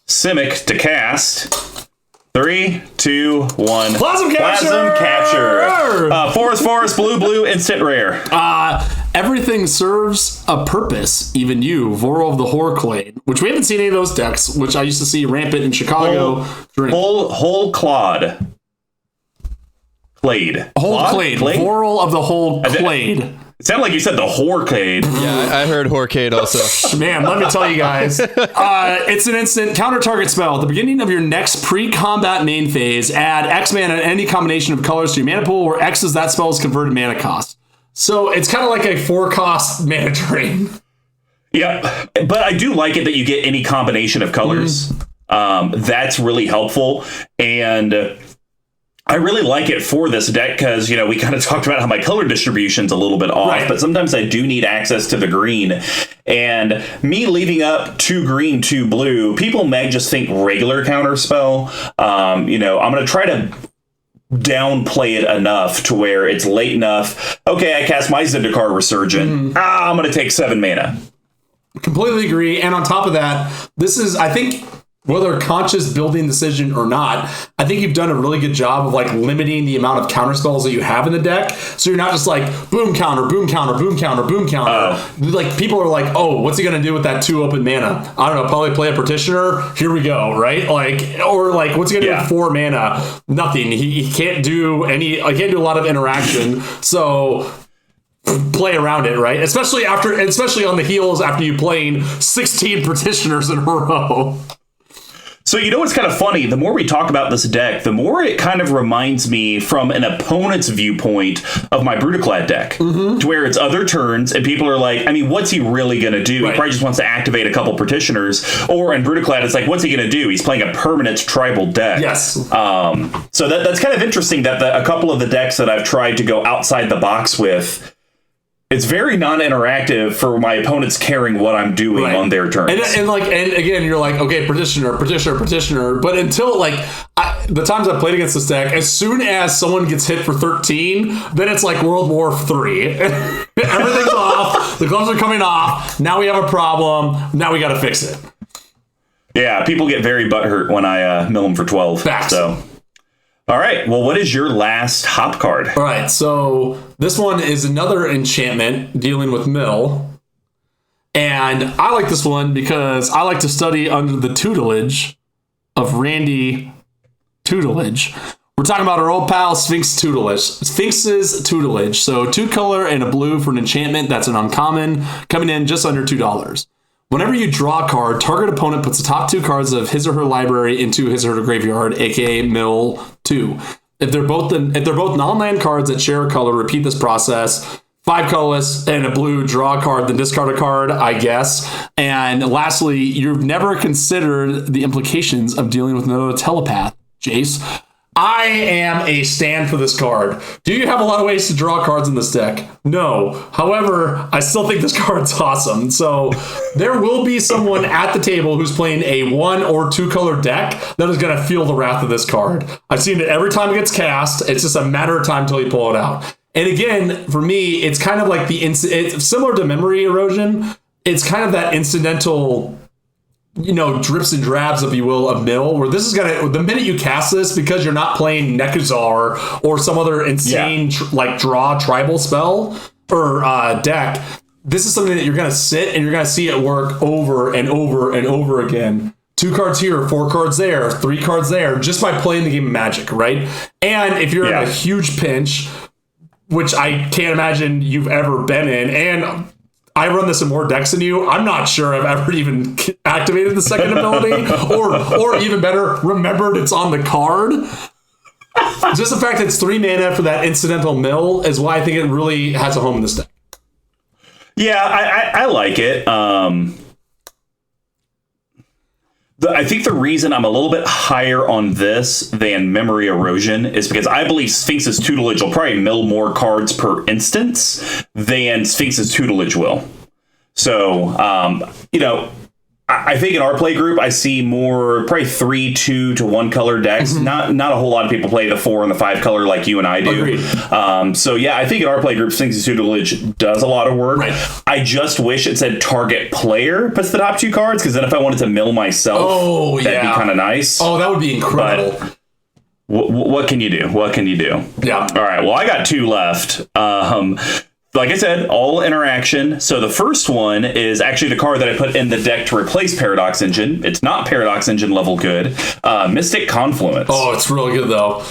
Simic to cast. 3, 2, 1. Plasm Capture. Forest, blue, instant rare. Everything serves a purpose, even you, Voral of the Horclade, which we haven't seen any of those decks, which I used to see rampant in Chicago. Whole Clade. Clade. Voral of the whole Clade. It sounded like you said the Horcade. Yeah, I heard Horcade also. Man, let me tell you guys. It's an instant counter target spell. At the beginning of your next pre-combat main phase, add X mana and any combination of colors to your mana pool, where X is that spell's converted mana cost. So it's kind of like a 4-cost mana drain. Yeah, but I do like it that you get any combination of colors. That's really helpful. And I really like it for this deck because, you know, we kind of talked about how my color distribution's a little bit off, but sometimes I do need access to the green. And me leaving up 2 green, 2 blue, people may just think regular counter spell. You know, I'm going to try to downplay it enough to where it's late enough. Okay, I cast my Zendikar Resurgent. I'm going to take 7 mana. Completely agree. And on top of that, this is, I think, whether a conscious building decision or not, I think you've done a really good job of like limiting the amount of counter spells that you have in the deck. So you're not just like boom counter, boom counter, boom counter, boom counter. Like people are like, oh, what's he going to do with that 2 open mana? I don't know, probably play a Petitioner. Here we go, right? Like, or like, what's he going to do with 4 mana? Nothing. He can't do any, I can't do a lot of interaction. So play around it, right? Especially on the heels after you playing 16 Petitioners in a row. So you know what's kind of funny? The more we talk about this deck, the more it kind of reminds me from an opponent's viewpoint of my Brutaclad deck. To where it's other turns and people are like, I mean, what's he really going to do? Right. He probably just wants to activate a couple Petitioners. Or in Brutaclad, it's like, what's he going to do? He's playing a permanent tribal deck. Yes. So that's kind of interesting that a couple of the decks that I've tried to go outside the box with, it's very non-interactive for my opponents caring what I'm doing on their turns. And again, you're like, okay, Petitioner. But until the times I've played against this deck, as soon as someone gets hit for 13, then it's like World War III. Everything's off. The gloves are coming off. Now we have a problem. Now we got to fix it. Yeah, people get very butthurt when I mill them for 12. Facts. So. All right. Well, what is your last hop card? All right. So this one is another enchantment dealing with mill. And I like this one because I like to study under the tutelage of Randy Tutelage. We're talking about our old pal Sphinx's tutelage. So 2 color and a blue for an enchantment. That's an uncommon coming in just under $2. Whenever you draw a card, target opponent puts the top 2 cards of his or her library into his or her graveyard, aka mill 2. If they're both non-land cards that share a color, repeat this process. 5 colorless and a blue, draw a card, then discard a card, I guess. And lastly, you've never considered the implications of dealing with another telepath, Jace. I am a stand for this card. Do you have a lot of ways to draw cards in this deck? No. However, I still think this card's awesome. So there will be someone at the table who's playing a 1 or 2 color deck that is going to feel the wrath of this card. I've seen it every time it gets cast. It's just a matter of time until you pull it out. And again, for me, it's kind of like it's similar to memory erosion. It's kind of that incidental, drips and drabs, if you will, of mill, where this is the minute you cast this, because you're not playing Nekuzar or some other insane draw tribal spell or deck, this is something that you're going to sit and you're going to see it work over and over and over again. 2 cards here, 4 cards there, 3 cards there, just by playing the game of Magic, right? And if you're in a huge pinch, which I can't imagine you've ever been in, and I run this in more decks than you, I'm not sure I've ever even activated the second ability, or even better, remembered it's on the card. Just the fact that it's 3 mana for that incidental mill is why I think it really has a home in this deck. Yeah, I like it. I think the reason I'm a little bit higher on this than Memory Erosion is because I believe Sphinx's Tutelage will probably mill more cards per instance than Sphinx's Tutelage will. So, I think in our play group, I see more probably 3 2 to 1 color decks. Mm-hmm. Not a whole lot of people play the 4 and the 5 color like you and I do. So yeah, I think in our play group, Sphinx's Tutelage does a lot of work. Right. I just wish it said target player puts the top 2 cards, because then if I wanted to mill myself, that'd be kind of nice. Oh, that would be incredible. But what can you do? What can you do? Yeah. All right. Well, I got 2 left. Like I said, all interaction. So the first one is actually the card that I put in the deck to replace Paradox Engine. It's not Paradox Engine level good. Mystic Confluence. Oh, it's really good, though.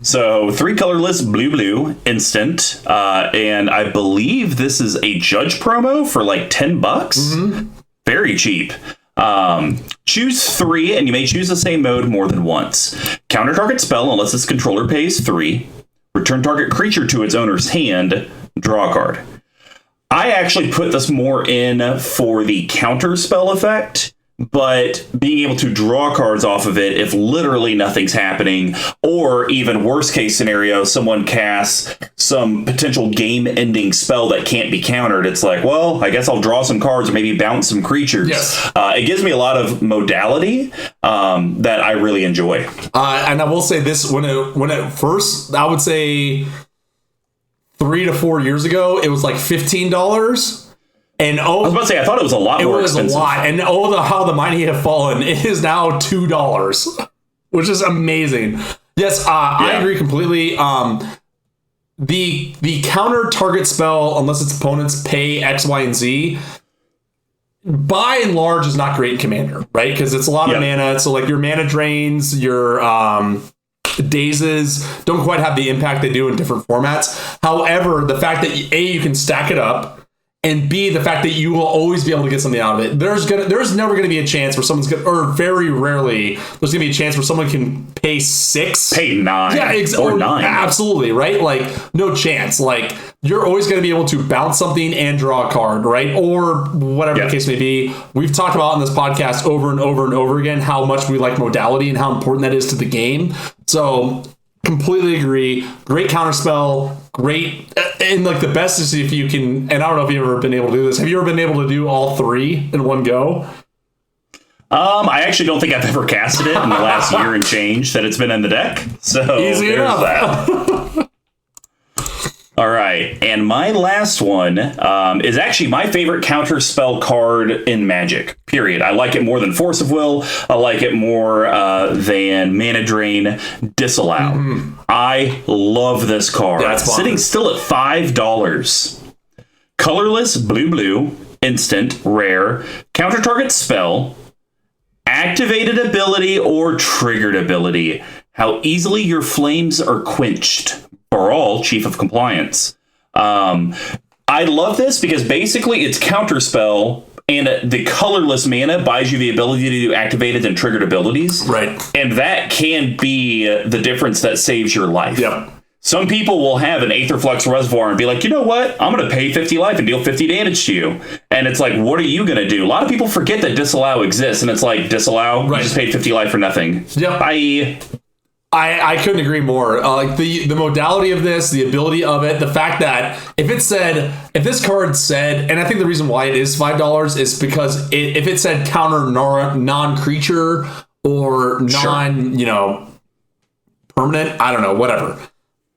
So 3 colorless, blue, instant. And I believe this is a Judge promo for like $10. Mm-hmm. Very cheap. Choose 3, and you may choose the same mode more than once. Counter target spell unless its controller pays 3. Return target creature to its owner's hand. Draw a card. I actually put this more in for the counter spell effect but being able to draw cards off of it if literally nothing's happening, or even worst case scenario, someone casts some potential game-ending spell that can't be countered. It's like, well, I guess I'll draw some cards or maybe bounce some creatures. Yes. It gives me a lot of modality that I really enjoy. And I will say this, when it first, I would say 3 to 4 years ago, it was like $15. And I was about to say, I thought it was a lot more expensive. It was a lot. And how the mighty have fallen. It is now $2, which is amazing. Yes, I agree completely. The counter target spell, unless its opponents pay X, Y, and Z, by and large is not great in Commander, right? Because it's a lot of mana. So like your mana drains, your dazes don't quite have the impact they do in different formats. However, the fact that you can stack it up, and B, the fact that you will always be able to get something out of it. There's never going to be a chance where someone's going to, or very rarely, there's going to be a chance where someone can pay 6. Pay 9. Or 9. Absolutely, right? Like, no chance. Like, you're always going to be able to bounce something and draw a card, right? Or whatever the case may be. We've talked about in this podcast over and over and over again how much we like modality and how important that is to the game. So, completely agree. Great counterspell. Great. And like the best is if you can, and I don't know if you've ever been able to do this. Have you ever been able to do all 3 in one go? I actually don't think I've ever casted it in the last year and change that it's been in the deck. So easy enough. That. All right, and my last one is actually my favorite counter spell card in Magic, period. I like it more than Force of Will. I like it more than Mana Drain, Disallow. Mm-hmm. I love this card. That's sitting still at $5. Colorless, blue, instant, rare, counter target spell, activated ability or triggered ability. How easily your flames are quenched. Baral, Chief of Compliance. I love this because basically it's counterspell, and the colorless mana buys you the ability to do activated and triggered abilities. Right. And that can be the difference that saves your life. Yep. Some people will have an Aetherflux Reservoir and be like, you know what? I'm going to pay 50 life and deal 50 damage to you. And it's like, what are you going to do? A lot of people forget that Disallow exists, and it's like, Disallow? Right. You just paid 50 life for nothing. Yep. Bye. I couldn't agree more. Like the modality of this, the ability of it, the fact that if this card said, and I think the reason why it is $5 is because if it said counter non-creature or permanent, I don't know, whatever.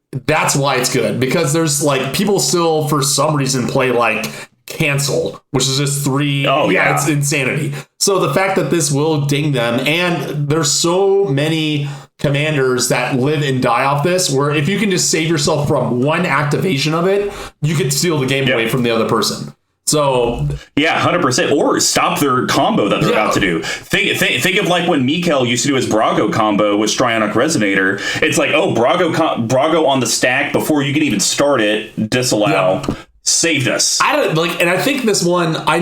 That's why it's good, because there's like people still for some reason play like cancel, which is just 3. Oh yeah, it's insanity. So the fact that this will ding them, and there's so many commanders that live and die off this, where if you can just save yourself from one activation of it, you could steal the game away from the other person. So yeah, 100%, or stop their combo that they're about to do. Think of like when Mikkel used to do his Brago combo with Strionic Resonator. It's like, oh, Brago on the stack before you can even start it. Disallow. Saved us. And I think this one, I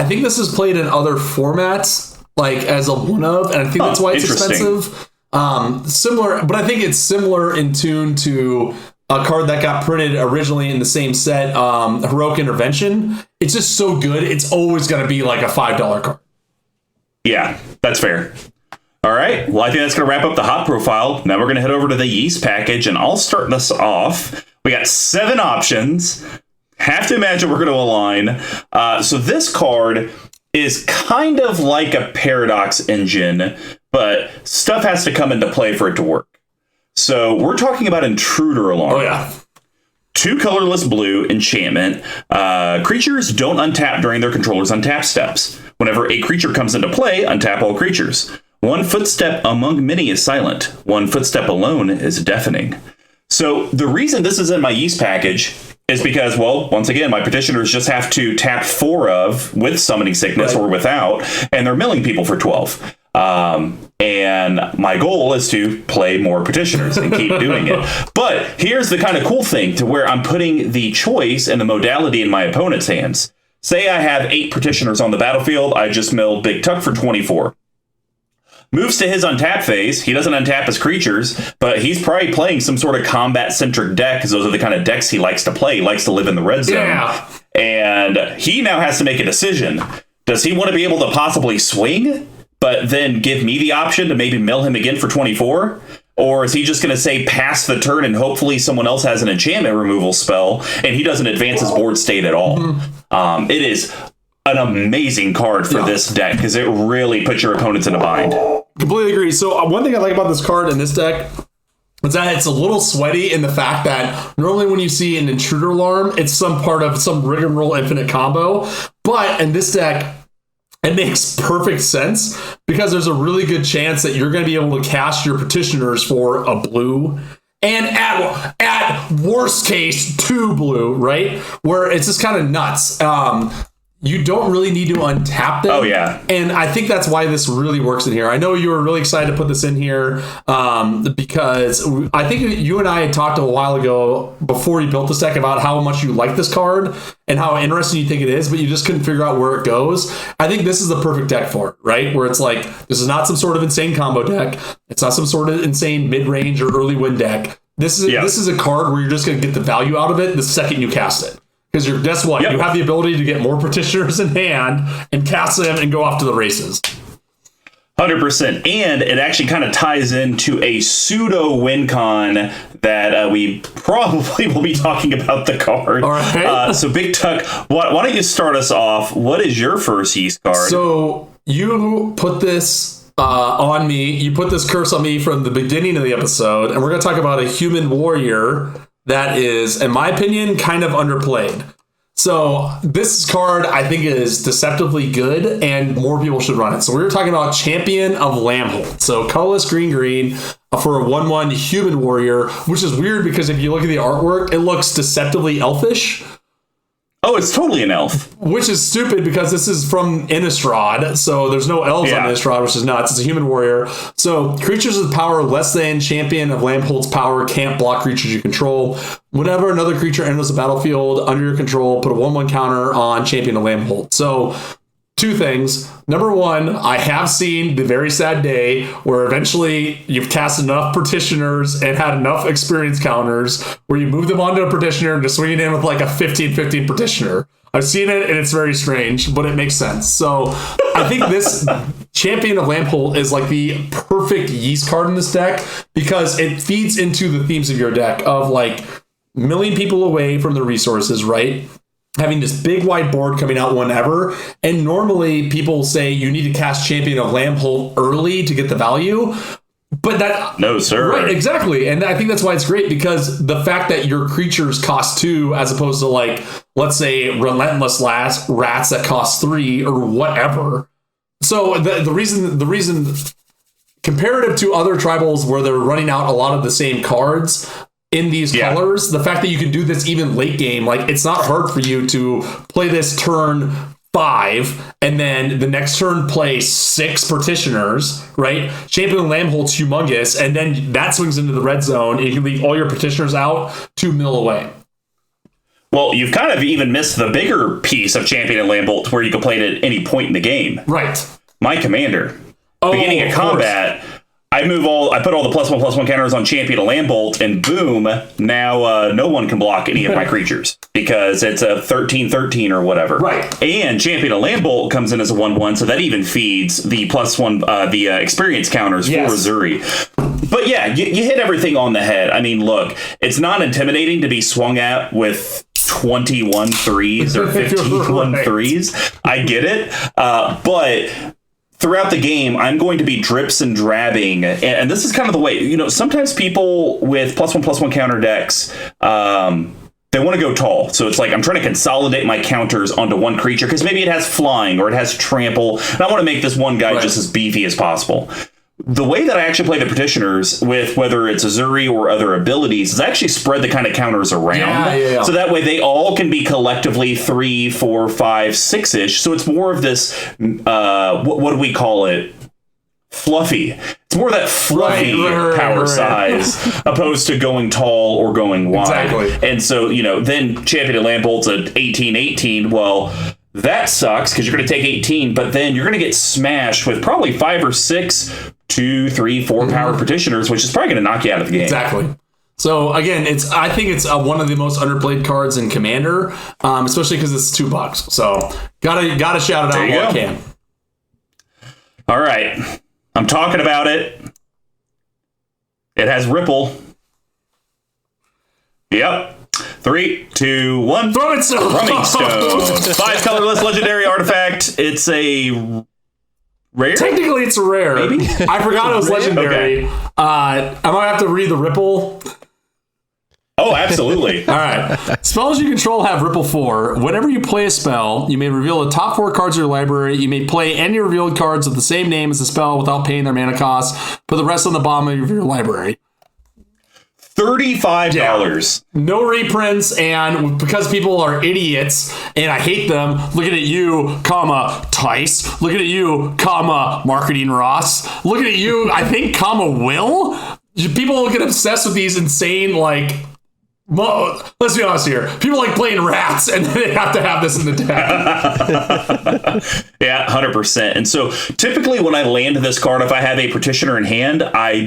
think this is played in other formats, like as a one of, and I think that's why it's expensive. Similar, but I think it's similar in tune to a card that got printed originally in the same set, Heroic Intervention. It's just so good. It's always going to be like a $5 card. Yeah, that's fair. All right. Well, I think that's going to wrap up the hot profile. Now we're going to head over to the Yeast Package, and I'll start this off. We got 7 options. Have to imagine we're going to align. So this card is kind of like a Paradox Engine, but stuff has to come into play for it to work. So we're talking about Intruder Alarm. Oh, yeah. 2 colorless blue enchantment. Creatures don't untap during their controller's untap steps. Whenever a creature comes into play, untap all creatures. 1 footstep among many is silent. 1 footstep alone is deafening. So the reason this is in my Yeast Package is because, well, once again, my petitioners just have to tap 4 of with Summoning Sickness or without, and they're milling people for 12. And my goal is to play more petitioners and keep doing it. But here's the kind of cool thing to where I'm putting the choice and the modality in my opponent's hands. Say I have 8 petitioners on the battlefield. I just milled Big Tuck for 24. Moves to his untap phase. He doesn't untap his creatures, but he's probably playing some sort of combat-centric deck, because those are the kind of decks he likes to play. He likes to live in the red zone. Yeah. And he now has to make a decision. Does he want to be able to possibly swing, but then give me the option to maybe mill him again for 24? Or is he just going to say pass the turn and hopefully someone else has an enchantment removal spell and he doesn't advance his board state at all? It is an amazing card for this deck because it really puts your opponents in a bind. Completely agree. So one thing I like about this card in this deck is that it's a little sweaty in the fact that normally when you see an intruder alarm, it's some part of some rigmarole infinite combo. But in this deck, it makes perfect sense because there's a really good chance that you're going to be able to cast your petitioners for a blue and at worst case 2 blue, right? Where it's just kind of nuts. You don't really need to untap them. Oh, yeah. And I think that's why this really works in here. I know you were really excited to put this in here because I think you and I had talked a while ago before you built this deck about how much you like this card and how interesting you think it is, but you just couldn't figure out where it goes. I think this is the perfect deck for it, right? Where it's like, this is not some sort of insane combo deck. It's not some sort of insane mid-range or early win deck. This is a card where you're just going to get the value out of it the second you cast it. Because guess what? You have the ability to get more petitioners in hand and cast them and go off to the races. 100%. And it actually kind of ties into a pseudo win con that we probably will be talking about the card. All right. So Big Tuck, why don't you start us off? What is your first Yeast card? So you put this on me. You put this curse on me from the beginning of the episode. And we're going to talk about a human warrior that is, in my opinion, kind of underplayed. So this card, I think, is deceptively good, and more people should run it. So we were talking about Champion of Lambholt. So colorless green for a 1/1 human warrior, which is weird because if you look at the artwork, it looks deceptively elfish. Oh, it's totally an elf. Which is stupid because this is from Innistrad, so there's no elves on Innistrad, which is nuts. It's a human warrior. So creatures with power less than Champion of Lambholt's power can't block creatures you control. Whenever another creature enters the battlefield under your control, put a 1/1 counter on Champion of Lambholt. So 2 things. Number 1, I have seen the very sad day where eventually you've cast enough petitioners and had enough experience counters where you move them onto a petitioner and just swing it in with like a 15/15 petitioner. I've seen it and it's very strange, but it makes sense. So I think this Champion of Lambholt is like the perfect Yeast card in this deck because it feeds into the themes of your deck of like milling people away from the resources, right? Having this big wide board coming out whenever. And normally people say you need to cast Champion of Lambholt early to get the value. But that... No, sir. Right, exactly. And I think that's why it's great because the fact that your creatures cost 2 as opposed to like, let's say, Relentless Rats that cost 3 or whatever. So the reason comparative to other tribals where they're running out a lot of the same cards in these colors, the fact that you can do this even late game, like it's not hard for you to play this turn 5 and then the next turn play 6 petitioners, right? Champion Lambholt's humongous, and then that swings into the red zone and you can leave all your petitioners out 2 mil away. Well, you've kind of even missed the bigger piece of Champion of Lambholt where you can play it at any point in the game. Right. My commander. Beginning of combat, I put all the +1/+1 counters on Champion of Lambholt, and boom, now no one can block any of my creatures because it's a 13/13 or whatever. Right. And Champion of Lambholt comes in as a 1/1, so that even feeds the +1, the experience counters for Ezuri. But yeah, you hit everything on the head. I mean, look, it's not intimidating to be swung at with 21 threes or 15 threes. I get it. But throughout the game, I'm going to be drips and drabbing. And this is kind of the way, sometimes people with +1/+1 counter decks, they want to go tall. So it's like, I'm trying to consolidate my counters onto one creature because maybe it has flying or it has trample. And I want to make this one guy just as beefy as possible. The way that I actually play the petitioners with whether it's Ezuri or other abilities is I actually spread the kind of counters around. So that way they all can be collectively 3, 4, 5, 6-ish. So it's more of this, what do we call it? Fluffy. It's more of that fluffy power size opposed to going tall or going wide. Exactly. And so, then Champion of Lambholt's at 18/18. Well, that sucks because you're going to take 18, but then you're going to get smashed with probably 5 or 6 2, 3, 4 power petitioners, which is probably going to knock you out of the game. Exactly. So again, I think it's one of the most underplayed cards in Commander, especially because it's $2. So gotta shout it out while I can. All right, I'm talking about it. It has Ripple. Yep. 3, 2, 1. Thrumming Stone. 5 colorless legendary artifact. It's a rare? Technically, it's rare. Maybe? I forgot it was legendary. Okay. I might have to read the Ripple. Oh, absolutely. All right. Spells you control have Ripple 4. Whenever you play a spell, you may reveal the top 4 cards of your library. You may play any revealed cards with the same name as the spell without paying their mana cost. Put the rest on the bottom of your library. $35. Yeah. No reprints, and because people are idiots, and I hate them, looking at you, comma, Tice, looking at you, comma, Marketing Ross, looking at you, I think, comma, Will? People get obsessed with these insane, like... Well, let's be honest here. People like playing rats, and they have to have this in the deck. Yeah, 100%. And so typically when I land this card, if I have a Petitioner in hand, I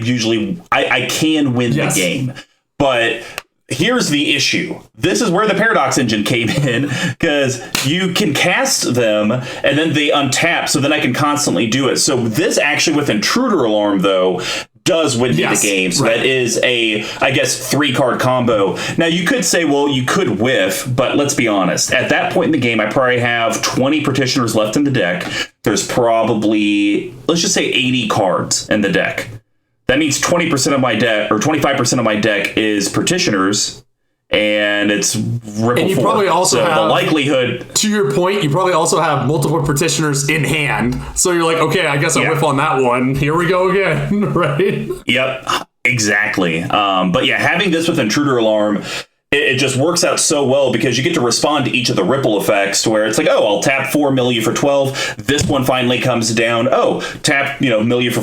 can win the game. But here's the issue. This is where the Paradox Engine came in, because you can cast them, and then they untap, so then I can constantly do it. So this actually, with Intruder Alarm, though, does win me the game. So that is a, I guess, 3-card combo. Now, you could say, well, you could whiff, but let's be honest. At that point in the game, I probably have 20 Petitioners left in the deck. There's probably, let's just say 80 cards in the deck. That means 20% of my deck, or 25% of my deck is Petitioners, and it's Ripple. And you probably also have, the likelihood... To your point, you probably also have multiple Petitioners in hand. So you're like, okay, I guess I whiff on that one. Here we go again, right? Yep, exactly. But yeah, having this with Intruder Alarm, it just works out so well because you get to respond to each of the ripple effects to where it's like, oh, I'll tap 4, mill you for 12. This one finally comes down. Oh, tap, mill you for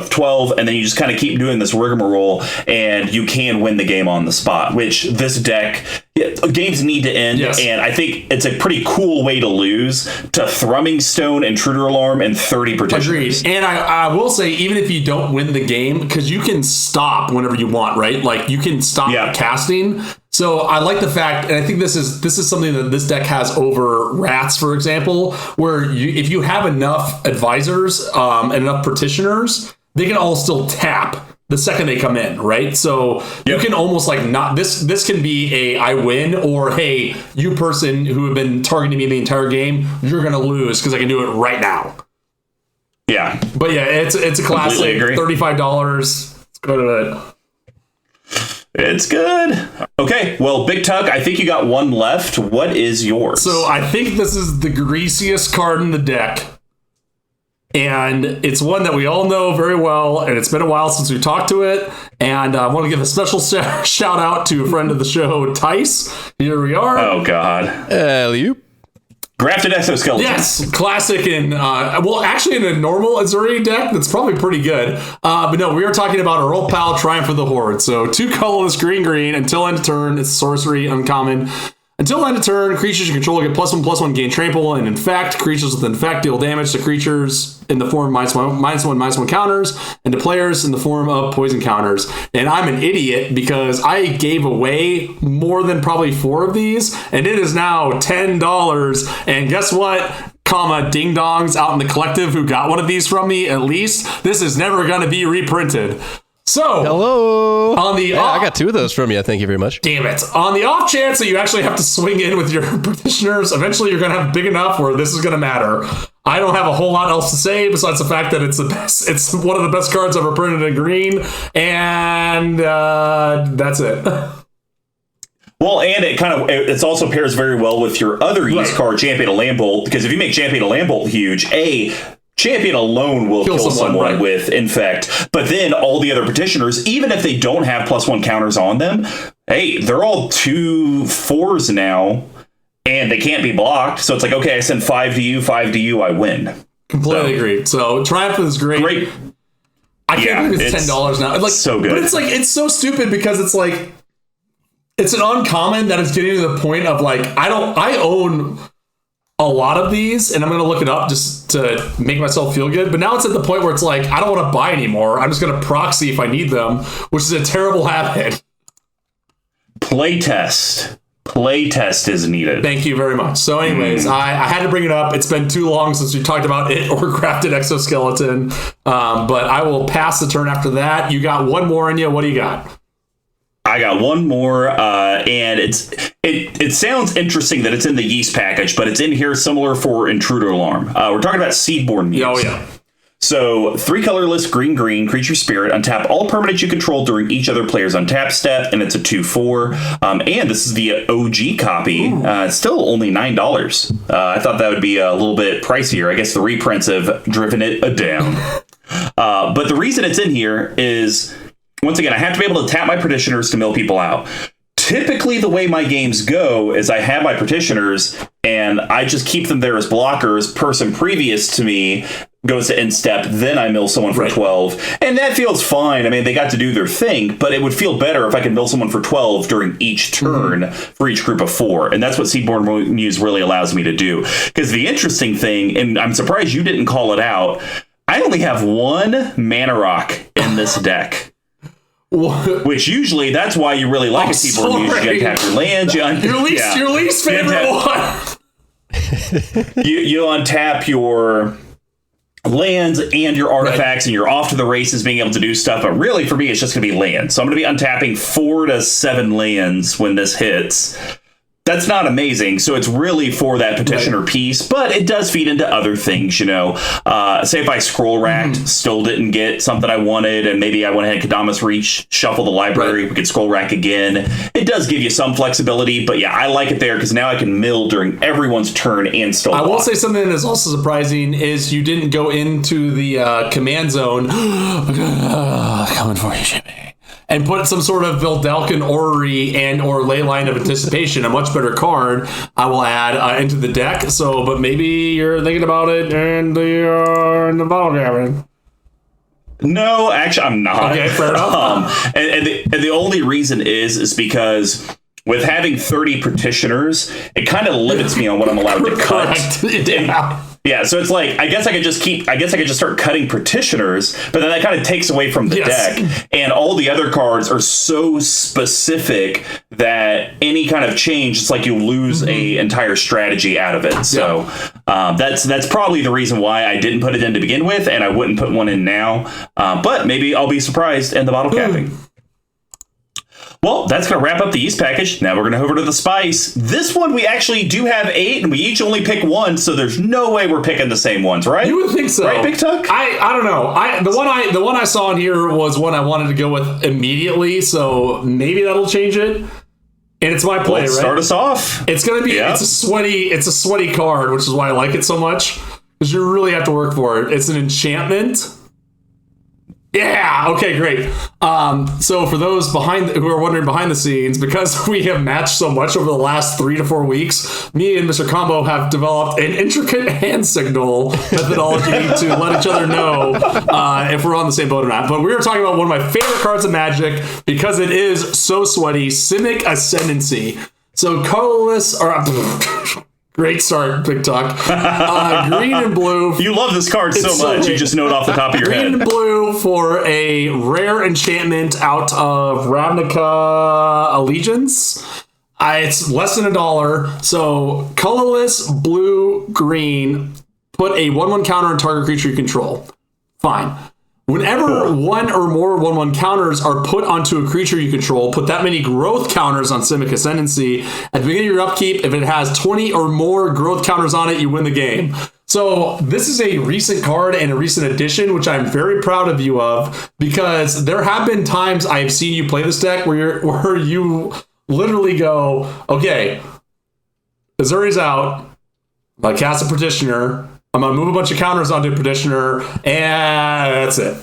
12. And then you just kind of keep doing this rigmarole and you can win the game on the spot, which this deck, games need to end. Yes. And I think it's a pretty cool way to lose to Thrumming Stone, Intruder Alarm, and 30 Petitioners. Agreed. And I will say, even if you don't win the game, because you can stop whenever you want, right? Like you can stop casting. So I like the fact, and I think this is something that this deck has over Rats, for example, where if you have enough advisors and enough Petitioners, they can all still tap the second they come in, right? So you can almost like not, this can be a I win, or hey, you person who have been targeting me the entire game, you're gonna lose because I can do it right now. Yeah, but yeah, it's a classic. $35. Let's go to it. It's good. Okay, well, Big Tuck, I think you got one left. What is yours? So I think this is the greasiest card in the deck. And it's one that we all know very well, and it's been a while since we talked to it. And I want to give a special shout out to a friend of the show, Tice. Here we are. Oh, God. Alley-oop. Grafted Exoskeleton. Yes, classic in, well, actually in a normal Ezuri deck, that's probably pretty good. But no, we are talking about our old pal, Triumph of the Horde. So 2 colorless green, until end of turn, it's sorcery, uncommon. Until end of turn, creatures you control get +1/+1, gain trample, and infect. Creatures with infect deal damage to creatures in the form of -1/-1 counters, and to players in the form of poison counters. And I'm an idiot because I gave away more than probably 4 of these, and it is now $10. And guess what? Ding dongs out in the collective who got one of these from me, at least. This is never going to be reprinted. So, hello. On the I got 2 of those from you. Thank you very much. Damn it. On the off chance that you actually have to swing in with your Petitioners, eventually you're going to have big enough where this is going to matter. I don't have a whole lot else to say besides the fact that it's the best. It's one of the best cards ever printed in green, and that's it. Well, and it also pairs very well with your other Yeast card, Champion of Lambbolt, because if you make Champion of Lambbolt huge, Champion alone will kill someone with Infect, but then all the other Petitioners, even if they don't have +1 counters on them, hey, they're all 2/4s now, and they can't be blocked. So it's like, okay, I send 5 to you, 5 to you, I win. Completely agree. So Triumph is great. I can't believe it's $10 now. It's like so good, but it's like it's so stupid because it's like it's an uncommon that is getting to the point of like I own a lot of these, and I'm going to look it up just to make myself feel good. But now it's at the point where it's like, I don't want to buy anymore. I'm just going to proxy if I need them, which is a terrible habit. Playtest is needed. Thank you very much. So anyways, I had to bring it up. It's been too long since we talked about it or crafted Exoskeleton. But I will pass the turn after that. You got one more in you. What do you got? I got one more, and it sounds interesting that it's in the Yeast Package, but it's in here similar for Intruder Alarm. We're talking about Seaborne Muse. Oh, yeah. So, 3 colorless green creature spirit. Untap all permanents you control during each other player's untap step, and it's a 2/4. And this is the OG copy. It's still only $9. I thought that would be a little bit pricier. I guess the reprints have driven it down. But the reason it's in here is, once again, I have to be able to tap my petitioners to mill people out. Typically, the way my games go is I have my petitioners, and I just keep them there as blockers. Person previous to me goes to end step, then I mill someone for 12. And that feels fine. I mean, they got to do their thing, but it would feel better if I could mill someone for 12 during each turn for each group of 4. And that's what Seaborne Muse really allows me to do. Because the interesting thing, and I'm surprised you didn't call it out, I only have 1 mana rock in this deck. Which usually that's why you really like a Seaborne Muse. You untap your lands. Your least favorite one. You untap your lands and your artifacts, and you're off to the races being able to do stuff. But really, for me, it's just going to be lands. So I'm going to be untapping 4 to 7 lands when this hits. That's not amazing. So it's really for that petitioner piece, but it does feed into other things, you know. Say if I scroll racked, still didn't get something I wanted, and maybe I went ahead and Kadamas Reach, shuffle the library, we could scroll rack again. It does give you some flexibility, but yeah, I like it there because now I can mill during everyone's turn and still block. I will say something that is also surprising is you didn't go into the command zone. Coming for you, Jimmy. And put some sort of Vildelkin Orrery and or Leyline of Anticipation, a much better card, I will add into the deck. So, but maybe you're thinking about it in the bottle cabin. No, actually, I'm not. Okay, fair enough. And the only reason is because with having 30 petitioners, it kind of limits me on what I'm allowed to cut. Yeah, so it's like, I guess I could just start cutting petitioners, but then that kind of takes away from the deck. And all the other cards are so specific that any kind of change, it's like you lose a entire strategy out of it. So that's probably the reason why I didn't put it in to begin with, and I wouldn't put one in now. But maybe I'll be surprised in the bottle capping. Well, that's going to wrap up the Yeast Package. Now we're going to over to the Spice. This one, we actually do have 8, and we each only pick 1, so there's no way we're picking the same ones, right? You would think so. Right, Big Tuck? I don't know. The one I saw in here was one I wanted to go with immediately, so maybe that'll change it. And it's my play, right? Start us off. It's going to be, it's a sweaty card, which is why I like it so much, because you really have to work for it. It's an enchantment. Yeah. Okay. Great. So for those who are wondering behind the scenes, because we have matched so much over the last 3 to 4 weeks, me and Mr. Combo have developed an intricate hand signal methodology to let each other know if we're on the same boat or not. But we were talking about one of my favorite cards of Magic because it is so sweaty. Simic Ascendancy. So colorless or. Great start, Big Tuck. Green and blue. You love this card so much, you just know it off the top of your head. Green and blue for a rare enchantment out of Ravnica Allegiance. It's less than $1. So colorless, blue, green. Put a 1/1 counter on target creature you control. Fine. Whenever 1 or more 1/1 counters are put onto a creature you control, put that many growth counters on Simic Ascendancy. At the beginning of your upkeep, if it has 20 or more growth counters on it, you win the game. So this is a recent card and a recent addition, which I'm very proud of you of, because there have been times I've seen you play this deck where you literally go, okay, Ezuri's out, I cast a Petitioner, I'm going to move a bunch of counters onto a Petitioner, and that's it.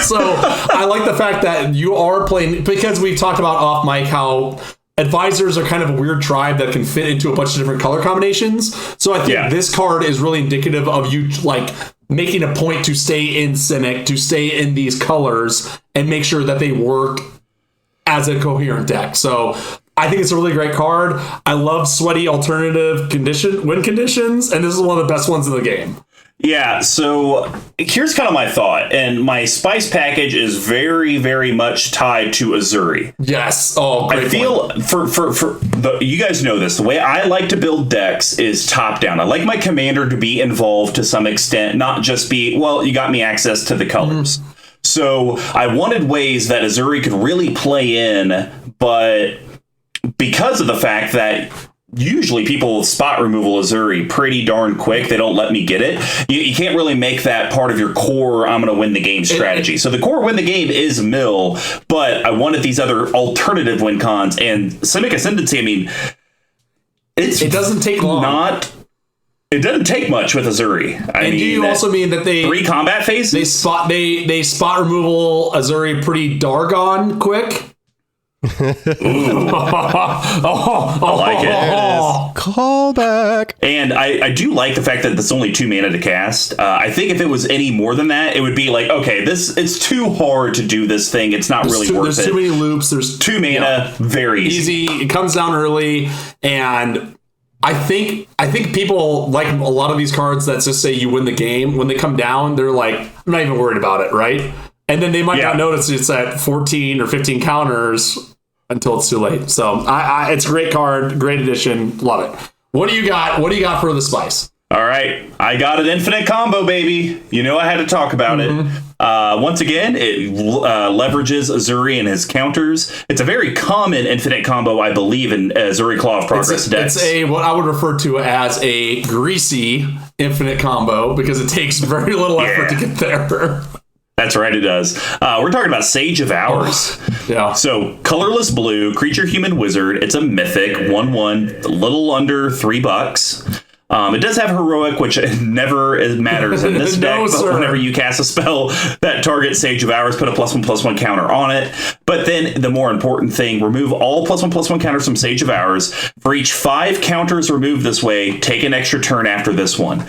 So I like the fact that you are playing, because we've talked about off mic how advisors are kind of a weird tribe that can fit into a bunch of different color combinations. So I think this card is really indicative of you like making a point to stay in Simic, to stay in these colors, and make sure that they work as a coherent deck. So I think it's a really great card. I love sweaty alternative win conditions, and this is one of the best ones in the game. Yeah, so here's kind of my thought, and my spice package is very, very much tied to Ezuri. Yes. Oh, great I feel point. you guys know this. The way I like to build decks is top down. I like my commander to be involved to some extent, not just be, well, you got me access to the colors. Mm-hmm. So I wanted ways that Ezuri could really play in, but because of the fact that usually people spot removal Ezuri pretty darn quick. They don't let me get it. You can't really make that part of your core, I'm going to win the game strategy. So the core win the game is mill, but I wanted these other alternative win cons. And Simic Ascendancy, I mean, it doesn't take long. It doesn't take much with Ezuri. I mean, do you also mean that 3 combat phases? They spot removal Ezuri pretty dargon quick? I like it. Call back. And I do like the fact that it's only 2 mana to cast. I think if it was any more than that, it would be like, okay, it's too hard to do this thing. It's not really worth it. There's too many loops. There's 2 mana, very easy. It comes down early, and I think people like a lot of these cards that just say you win the game. When they come down, they're like, I'm not even worried about it, right? And then they might not notice it's at 14 or 15 counters until it's too late. So it's a great card, great addition, love it. What do you got? What do you got for the spice? All right, I got an infinite combo, baby. You know I had to talk about it. Once again, it leverages Ezuri and his counters. It's a very common infinite combo, I believe, in Ezuri Claw of Progress decks. It's what I would refer to as a greasy infinite combo because it takes very little effort to get there. That's right, it does. We're talking about Sage of Hours. Yeah. So, colorless blue, creature, human, wizard. It's a mythic, 1/1, a little under $3. It does have heroic, which never matters in this deck, but whenever you cast a spell that targets Sage of Hours, put a +1/+1 counter on it. But then the more important thing, remove all +1/+1 counters from Sage of Hours. For each 5 counters removed this way, take an extra turn after this one.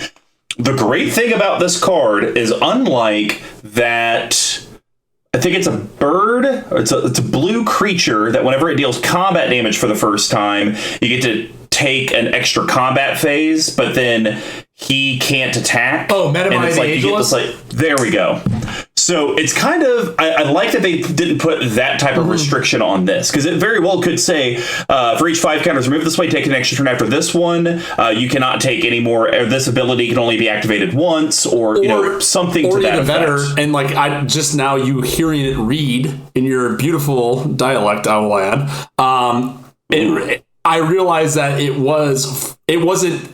The great thing about this card is, unlike that, I think it's a bird, or it's a blue creature that whenever it deals combat damage for the first time, you get to take an extra combat phase, but then he can't attack. Oh, Metamine the Ageless? There we go. So it's kind of, I like that they didn't put that type of restriction on this, because it very well could say, for each 5 counters remove this way, take an extra turn after this one. You cannot take any more, or this ability can only be activated once, or something to that effect. Better, and like I just now you hearing it read in your beautiful dialect, I will add. I realized that it wasn't.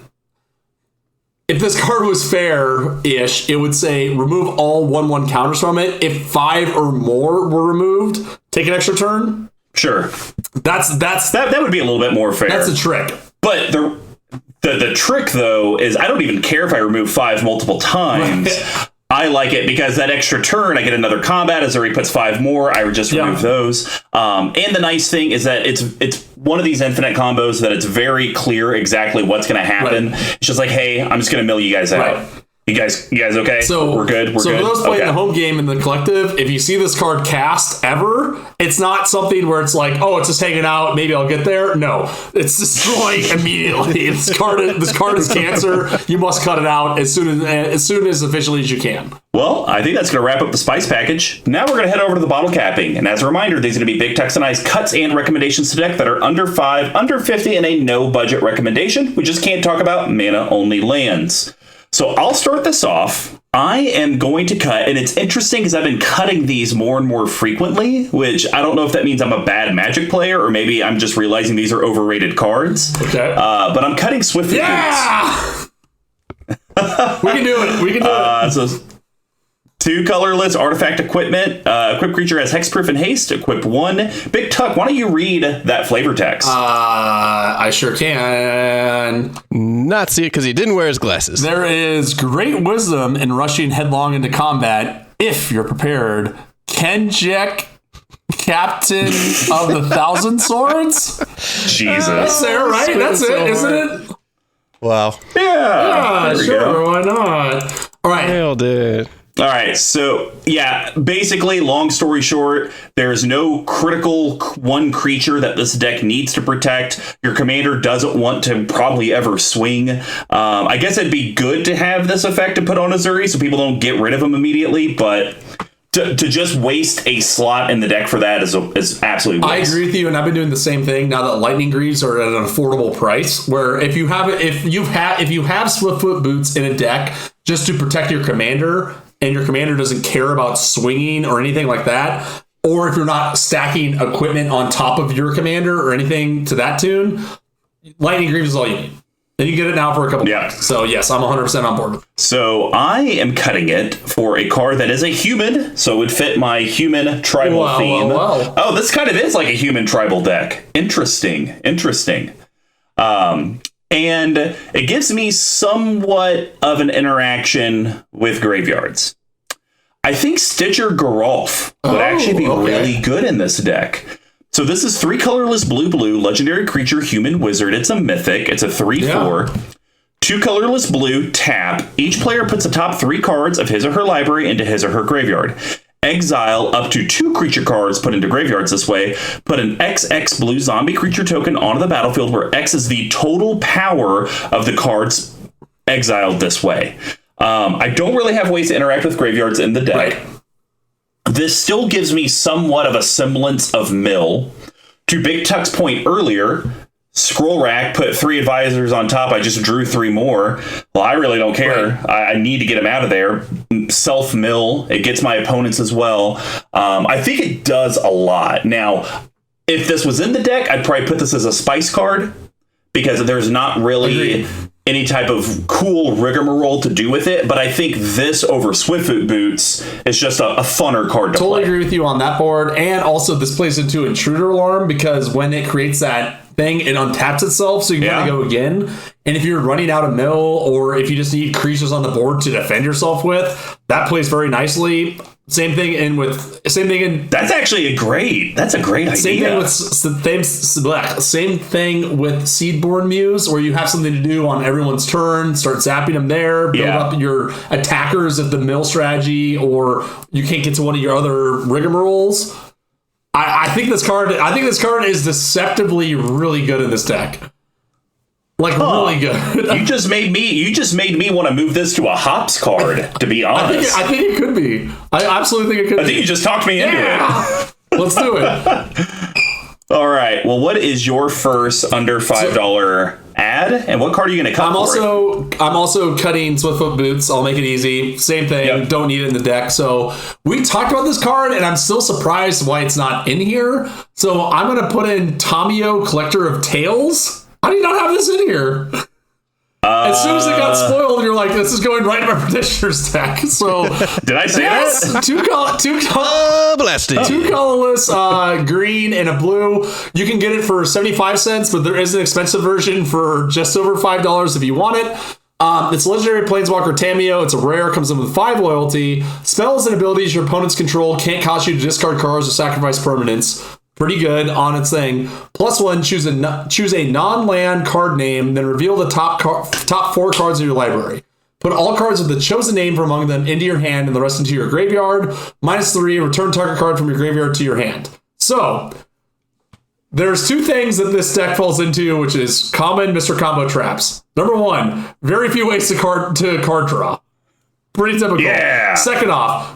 If this card was fair-ish, it would say remove all 1/1 counters from it. If 5 or more were removed, take an extra turn. Sure, that would be a little bit more fair. That's a trick. But the trick though is I don't even care if I remove 5 multiple times. Right. I like it because that extra turn, I get another combat. Ezuri puts 5 more. I would just remove those. And the nice thing is that it's one of these infinite combos that it's very clear exactly what's going to happen. Right. It's just like, hey, I'm just going to mill you guys out. Right. You guys okay? So we're good. So for those playing the home game in the collective, if you see this card cast ever, it's not something where it's like, oh, it's just hanging out. Maybe I'll get there. No, it's destroying immediately. This card is cancer. You must cut it out as soon as efficiently as you can. Well, I think that's going to wrap up the spice package. Now we're going to head over to the bottle capping. And as a reminder, these are going to be big Texanized cuts and recommendations to deck that are under 5, under 50, and a no budget recommendation. We just can't talk about mana only lands. So I'll start this off. I am going to cut, and it's interesting because I've been cutting these more and more frequently, which I don't know if that means I'm a bad Magic player, or maybe I'm just realizing these are overrated cards. Okay. But I'm cutting Swiftly Boots. We can do it. So 2 colorless artifact equipment. Equipped creature has hexproof and haste. Equip 1. Big Tuck, why don't you read that flavor text? I sure can. Not see it because he didn't wear his glasses. There is great wisdom in rushing headlong into combat if you're prepared. Kenjek, Captain of the Thousand Swords? Jesus. That's there, right? That's it, isn't it? Wow. Yeah, sure. Why not? All right. Nailed it. All right, so yeah, basically, long story short, there's no critical one creature that this deck needs to protect. Your commander doesn't want to probably ever swing. I guess it'd be good to have this effect to put on Ezuri so people don't get rid of him immediately, but to just waste a slot in the deck for that is absolutely waste. I agree with you, and I've been doing the same thing now that Lightning Greaves are at an affordable price. Where if you have Swiftfoot Boots in a deck just to protect your commander, and your commander doesn't care about swinging or anything like that, or if you're not stacking equipment on top of your commander or anything to that tune, Lightning Greaves is all you need. And you get it now for a couple bucks. So yes, I'm 100% on board. So I am cutting it for a card that is a human, so it would fit my human tribal theme. Oh, this kind of is like a human tribal deck. Interesting. And it gives me somewhat of an interaction with graveyards. I think Stitcher Geralf would actually be really good in this deck. So this is 3 colorless blue, legendary creature, human wizard. It's a mythic. It's a 3/4. 2 colorless blue, tap. Each player puts the top 3 cards of his or her library into his or her graveyard. Exile up to 2 creature cards put into graveyards this way. Put an XX blue zombie creature token onto the battlefield where X is the total power of the cards exiled this way. I don't really have ways to interact with graveyards in the deck. Right. This still gives me somewhat of a semblance of mill. To Big Tuck's point earlier, Scroll Rack put 3 advisors on top. I just drew 3 more. Well, I really don't care. Right. I need to get him out of there. Self mill. It gets my opponents as well. I think it does a lot. Now, if this was in the deck, I'd probably put this as a spice card because there's not really any type of cool rigmarole to do with it. But I think this over Swiftfoot Boots is just a funner card to play. Totally agree with you on that board. And also this plays into Intruder Alarm because when it creates that thing, it untaps itself, so you can kind of go again. And if you're running out of mill, or if you just need creatures on the board to defend yourself with, that plays very nicely. Same thing in. That's actually a great idea. Same thing with Seaborne Muse, where you have something to do on everyone's turn. Start zapping them there. Build up your attackers of the mill strategy, or you can't get to one of your other rigmaroles. I think this card is deceptively really good in this deck. Really good. You just made me want to move this to a hops card, to be honest. I think it could be. I absolutely think it could be. I think you just talked me into it. Let's do it. All right. Well, what is your first under $5 ad? And what card are you going to cut I'm also cutting Swiftfoot Boots. I'll make it easy. Same thing. Yep. Don't need it in the deck. So we talked about this card, and I'm still surprised why it's not in here. So I'm going to put in Tamio, Collector of Tales. How do you not have this in here? As soon as it got spoiled, you're like, this is going right in my Petitioner's deck. So did I say that? Two colorless, green and a blue. You can get it for 75 cents, but there is an expensive version for just over $5 if you want it. It's legendary Planeswalker Tamio. It's a rare, comes in with 5 loyalty. Spells and abilities your opponents control can't cause you to discard cards or sacrifice permanents. Pretty good on its thing. +1, choose a non-land card name, then reveal the top 4 cards of your library. Put all cards with the chosen name from among them into your hand and the rest into your graveyard. -3, return target card from your graveyard to your hand. So, there's 2 things that this deck falls into, which is common Mr. Combo traps. Number 1, very few ways to card draw. Pretty typical. Yeah. Second off,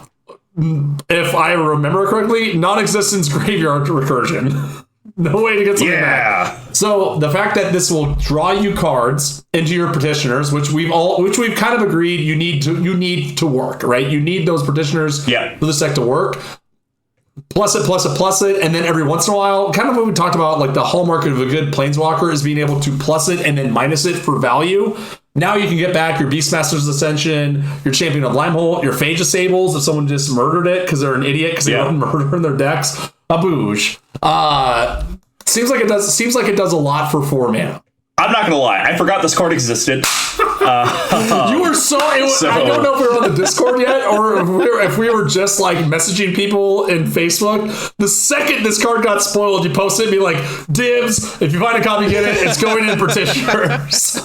if I remember correctly, non-existence graveyard recursion. No way to get something back. So the fact that this will draw you cards into your petitioners, which we've kind of agreed you need to work, right? You need those petitioners for this deck to work. Plus it, and then every once in a while, kind of what we talked about, like the hallmark of a good Planeswalker is being able to plus it and then minus it for value. Now you can get back your Beastmaster's Ascension, your Champion of Limeholt, your Phage Sables if someone just murdered it because they're an idiot because they want murder in their decks. A boosh. Seems like it does a lot for 4 mana. I'm not gonna lie, I forgot this card existed. You were I don't know if we were on the Discord yet, or if we were just like messaging people in Facebook. The second this card got spoiled, you posted and be like, "Dibs! If you find a copy, get it. It's going in petitioners."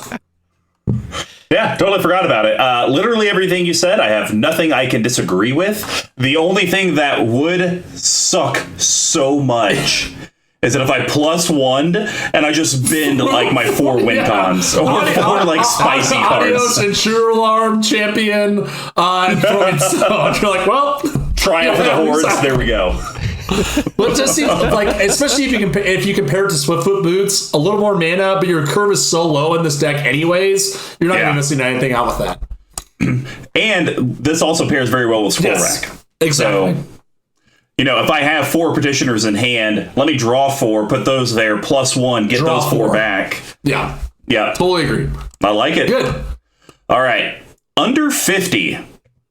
Yeah, totally forgot about it. Literally everything you said, I have nothing I can disagree with. The only thing that would suck so much is that if I +1'd and I just bend like my 4 win cons or 4 like spicy cards. Adios, Ensure Alarm, Champion, and Freud Stone. You're like, well, Triumph of the Hordes. There we go. But it just seems like, especially if you compare it to Swiftfoot Boots, a little more mana, but your curve is so low in this deck anyways, you're not even missing anything out with that. And this also pairs very well with Scroll Rack. Exactly. So, if I have 4 Petitioners in hand, let me draw 4, put those there, +1, get those 4 back. Yeah. Yeah. Totally agree. I like it. Good. All right. Under 50.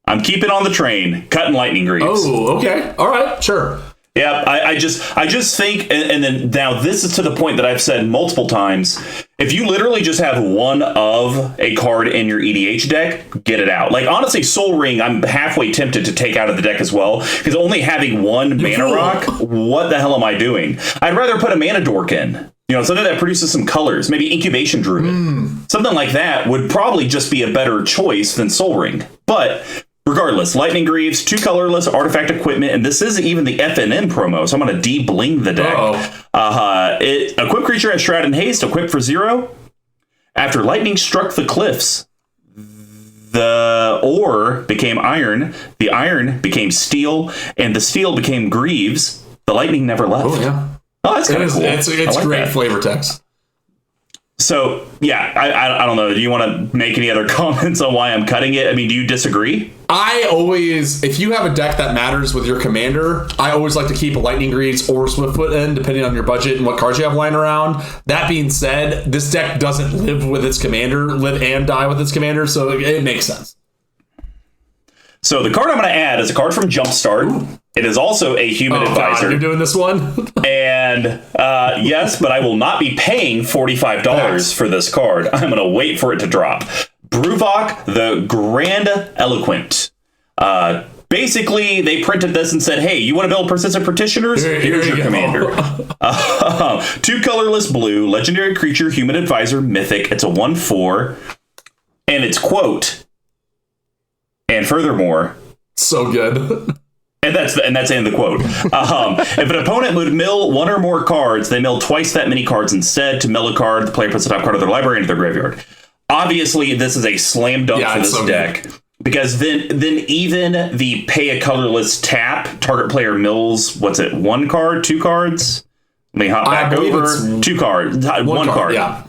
I'm keeping on the train, cutting Lightning Greaves. Oh, okay. All right. Sure. Yeah, I just think, and then now this is to the point that I've said multiple times, if you literally just have one of a card in your EDH deck, get it out. Like, honestly, Soul Ring, I'm halfway tempted to take out of the deck as well, because only having one mana rock, what the hell am I doing? I'd rather put a mana dork in. Something that produces some colors, maybe Incubation Druid. Something like that would probably just be a better choice than Soul Ring. But regardless, Lightning Greaves, 2 colorless artifact equipment, and this isn't even the FNM promo, so I'm going to de-bling the deck. Equip creature has Shroud and Haste, equipped for 0. After lightning struck the cliffs, the ore became iron, the iron became steel, and the steel became Greaves. The lightning never left. Oh, yeah. Oh, that's kind of cool. It's like great flavor text. So, yeah, I don't know. Do you want to make any other comments on why I'm cutting it? I mean, do you disagree? I always, if you have a deck that matters with your commander, I always like to keep a Lightning Greaves or Swiftfoot in, depending on your budget and what cards you have lying around. That being said, this deck doesn't live with its commander, live and die with its commander, so it makes sense. So the card I'm going to add is a card from Jumpstart. Ooh. It is also a human advisor. God, you're doing this one? And yes, but I will not be paying $45 for this card. I'm going to wait for it to drop. Bruvok, the Grand Eloquent. Basically, they printed this and said, hey, you want to build persistent petitioners? Here's your commander. 2 colorless blue, legendary creature, human advisor, mythic. It's a 1/4. And it's quote, and furthermore. So good. And that's the end of the quote. If an opponent would mill 1 or more cards, they mill twice that many cards instead. To mill a card, the player puts the top card of their library into their graveyard. Obviously, this is a slam dunk for this deck. Good. Because then even the pay a colorless tap, target player mills, 1 card, 2 cards? Let me hop back over. 2 cards. 1 card. Yeah.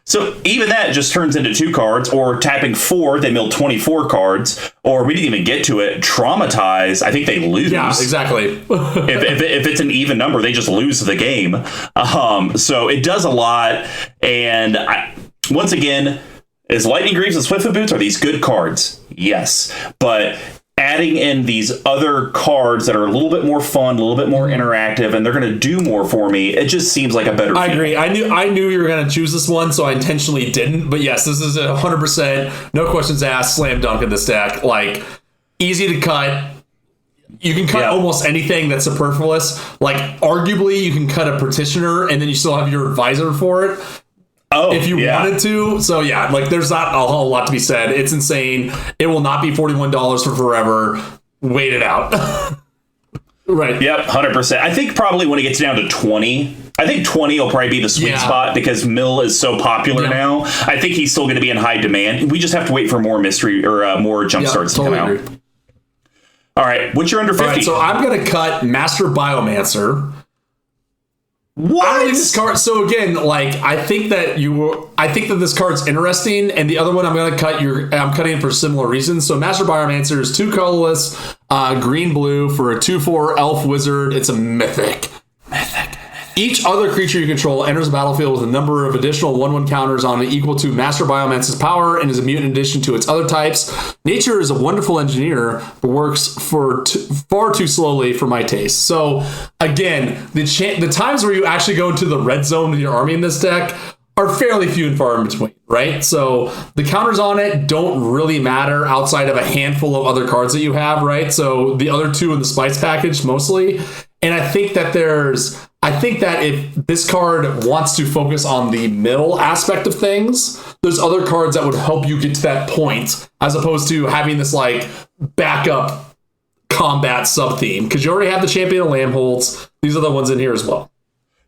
So even that just turns into 2 cards, or tapping 4, they mill 24 cards, or we didn't even get to it, Traumatize, I think they lose. Yeah, exactly. if it's an even number, they just lose the game. So it does a lot, and once again, is Lightning Greaves and Swiftfoot Boots, are these good cards? Yes, but adding in these other cards that are a little bit more fun, a little bit more interactive, and they're going to do more for me, it just seems like a better I agree. I knew you were going to choose this one, so I intentionally didn't. But yes, this is 100%, no questions asked, slam dunk in this deck. Like, easy to cut. You can cut almost anything that's superfluous. Like, arguably, you can cut a petitioner, and then you still have your advisor for it. Oh, if you wanted to. So yeah, like there's not a whole lot to be said. It's insane. It will not be $41 for forever. Wait it out. Right. Yep, 100%. I think probably when it gets down to 20, I think 20 will probably be the sweet spot because Mill is so popular now. I think he's still going to be in high demand. We just have to wait for more mystery or more jump starts to come out. All right, what's your under 50? All right, so I'm going to cut Master Biomancer. What? I don't think this card. So again, like I think that this card's interesting, and the other one I'm going to cut. I'm cutting it for similar reasons. So Master Biomancer is 2 colorless, green blue for a 2/4 elf wizard. It's a mythic. Each other creature you control enters the battlefield with a number of additional 1/1 counters on it equal to Master Biomancer's power and is immune in addition to its other types. Nature is a wonderful engineer, but works far too slowly for my taste. So again, the times where you actually go into the red zone with your army in this deck are fairly few and far in between, right? So the counters on it don't really matter outside of a handful of other cards that you have, right? So the other 2 in the spice package mostly. And I think that there's I think that if this card wants to focus on the mill aspect of things, there's other cards that would help you get to that point, as opposed to having this like backup combat sub theme, because you already have the Champion of Lambholts. These are the ones in here as well.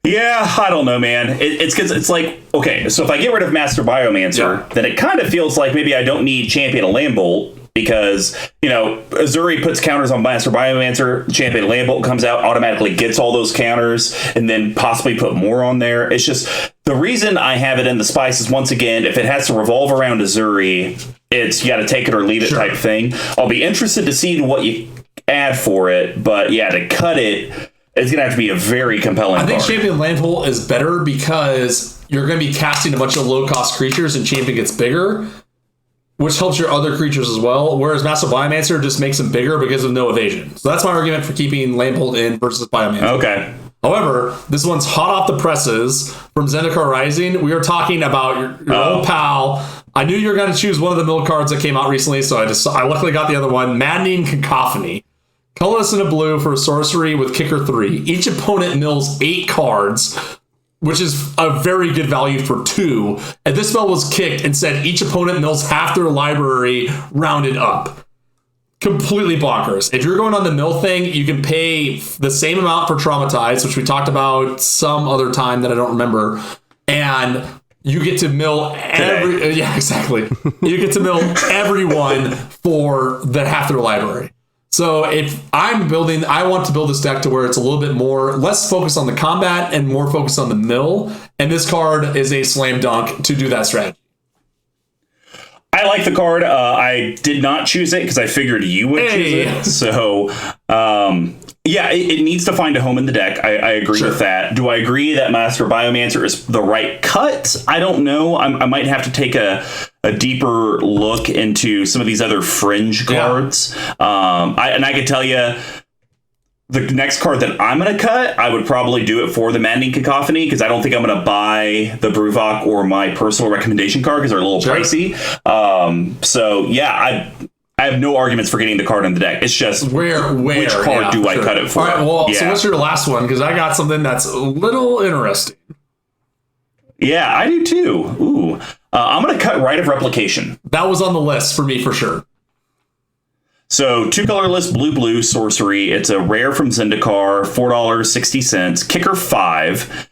Yeah, I don't know, man. It's because it's like, okay, so if I get rid of Master Biomancer, then it kind of feels like maybe I don't need Champion of Lambholt, because, you know, Ezuri puts counters on Master Biomancer, Champion of Lambholt comes out, automatically gets all those counters, and then possibly put more on there. It's just, the reason I have it in the spice is, once again, if it has to revolve around Ezuri, it's you got to take it or leave it type thing. I'll be interested to see what you add for it, but yeah, to cut it, it's going to have to be a very compelling card. I think Champion Landhole is better because you're going to be casting a bunch of low-cost creatures and Champion gets bigger, which helps your other creatures as well, whereas Master Biomancer just makes them bigger because of no evasion. So that's my argument for keeping Landhole in versus Biomancer. Okay. However, this one's hot off the presses from Zendikar Rising. We are talking about your old pal. I knew you were going to choose one of the mill cards that came out recently, so I luckily got the other one. Maddening Cacophony. Colorless in a blue for a sorcery with kicker 3. Each opponent mills 8 cards, which is a very good value for 2. And this spell was kicked and said each opponent mills half their library rounded up. Completely bonkers. If you're going on the mill thing, you can pay the same amount for Traumatize, which we talked about some other time that I don't remember, and you get to mill yeah, exactly. You get to mill everyone for the half their library. So if I'm building, I want to build this deck to where it's a little bit more, less focused on the combat and more focused on the mill. And this card is a slam dunk to do that strategy. I like the card. I did not choose it because I figured you would choose it. So, yeah, it needs to find a home in the deck. I agree with that. Do I agree that Master Biomancer is the right cut? I don't know. I might have to take a deeper look into some of these other fringe cards. I can tell you, the next card that I'm going to cut, I would probably do it for the Maddening Cacophony, because I don't think I'm going to buy the Bruvok or my personal recommendation card because they're a little pricey. So, yeah, I have no arguments for getting the card in the deck. It's just which card do I cut it for? All right, well, so what's your last one? Because I got something that's a little interesting. Yeah, I do too. Ooh. I'm going to cut Rite of Replication. That was on the list for me for sure. So 2 colorless blue sorcery. It's a rare from Zendikar, $4.60, kicker 5.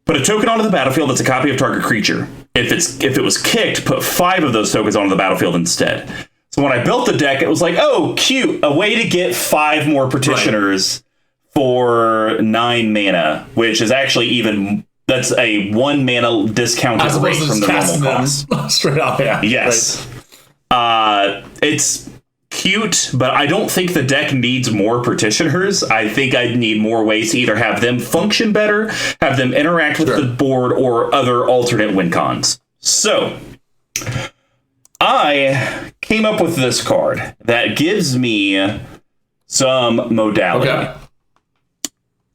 Put a token onto the battlefield that's a copy of target creature. If it was kicked, put 5 of those tokens onto the battlefield instead. So when I built the deck, it was like, oh, cute, a way to get 5 more petitioners for 9 mana, which is actually that's a 1 mana discounted rate from the normal cost. Straight up, yeah. Yes. Right. It's cute, but I don't think the deck needs more petitioners. I think I need more ways to either have them function better, have them interact with the board, or other alternate win cons. So I came up with this card that gives me some modality. Okay.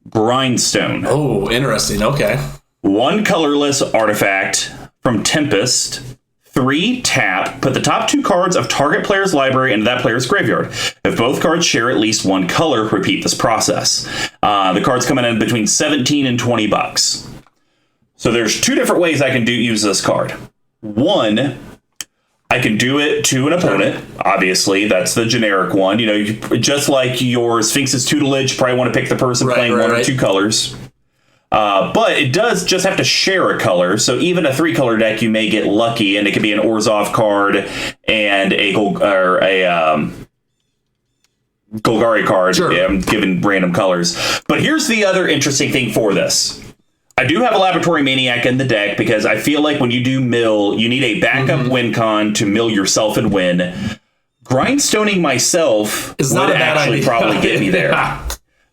Grindstone. Oh, interesting. Okay. 1 colorless artifact from Tempest. 3 tap, put the top 2 cards of target player's library into that player's graveyard. If both cards share at least 1 color, repeat this process. The cards coming in between $17 and $20. So there's 2 different ways I can use this card. 1, I can do it to an opponent. Obviously, that's the generic one. You know, just like your Sphinx's tutelage, you probably want to pick the person playing 1 or 2 colors. But it does just have to share a color, so even a 3-color deck, you may get lucky, and it could be an Orzhov card and a Golgari card. Sure. Yeah, I'm giving random colors. But here's the other interesting thing for this. I do have a Laboratory Maniac in the deck because I feel like when you do mill, you need a backup win con to mill yourself and win. Grindstoning myself would actually probably get me there.